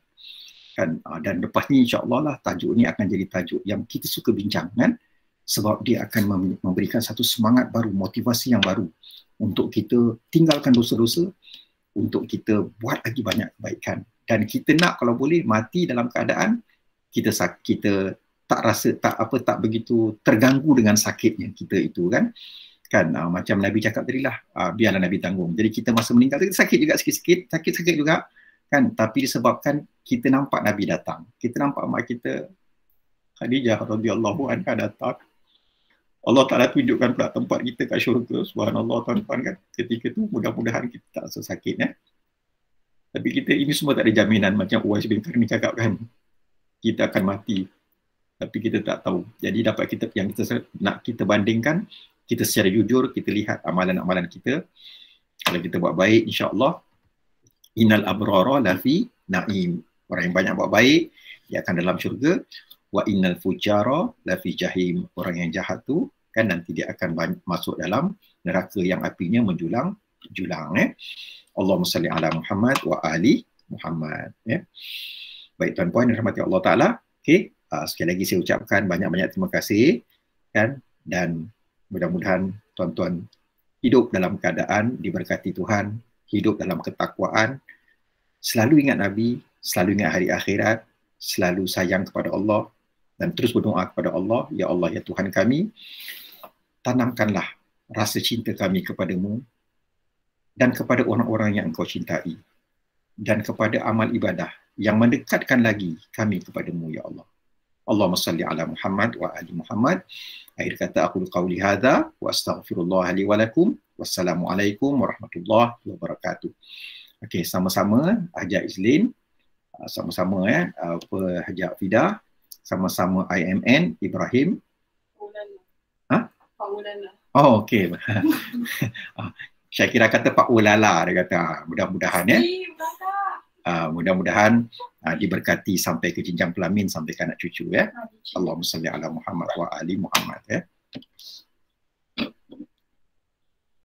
Dan lepas ni insya-Allah lah tajuk ni akan jadi tajuk yang kita suka bincang kan, sebab dia akan memberikan satu semangat baru, motivasi yang baru untuk kita tinggalkan dosa-dosa, untuk kita buat lagi banyak kebaikan. Dan kita nak kalau boleh mati dalam keadaan kita tak rasa tak begitu terganggu dengan sakitnya kita itu kan. Macam Nabi cakap tadi lah, biarlah Nabi tanggung. Jadi kita masa meninggal kita sakit juga sikit-sikit, sakit juga kan, tapi disebabkan kita nampak Nabi datang, kita nampak mak kita Khadijah radhiyallahu anha datang, Allah Ta'ala tunjukkan pula tempat kita kat syurga. Subhanallah tuan-tuan kan, ketika tu mudah-mudahan kita tak rasa sakit tapi kita ini semua tak ada jaminan. Macam Uwais bin Karni cakap kan, kita akan mati tapi kita tak tahu. Jadi dapat kita yang kita nak kita bandingkan, kita secara jujur kita lihat amalan-amalan kita. Kalau kita buat baik, insya-Allah innal abrara lafi na'im, orang yang banyak buat baik dia akan dalam syurga. Wa innal fujara lafi jahim, orang yang jahat tu kan nanti dia akan masuk dalam neraka yang apinya menjulang. Allahumma salli ala Muhammad wa ali Muhammad. Baik tuan-puan yang dirahmati Allah Ta'ala, sekali lagi saya ucapkan banyak-banyak terima kasih kan, dan mudah-mudahan tuan-tuan hidup dalam keadaan diberkati Tuhan, hidup dalam ketakwaan, selalu ingat Nabi, selalu ingat hari akhirat, selalu sayang kepada Allah dan terus berdoa kepada Allah, ya Allah, ya Tuhan kami, tanamkanlah rasa cinta kami kepadamu dan kepada orang-orang yang Engkau cintai dan kepada amal ibadah yang mendekatkan lagi kami kepadamu, ya Allah. Allahumma salli ala Muhammad wa ali Muhammad. Akhir kata aku qauli hadza wa astaghfirullah li wa lakum. Wassalamualaikum warahmatullahi wabarakatuh. Okey, sama-sama Haji Izlin, sama-sama Haji Fidah, sama-sama IMN Ibrahim. Oh, okey. Syakira kata Pak Ulala, dia kata mudah-mudahan mudah-mudahan diberkati sampai ke jenjang pelamin sampai ke anak cucu ya. Allahumma salli ala Muhammad wa ali Muhammad ya.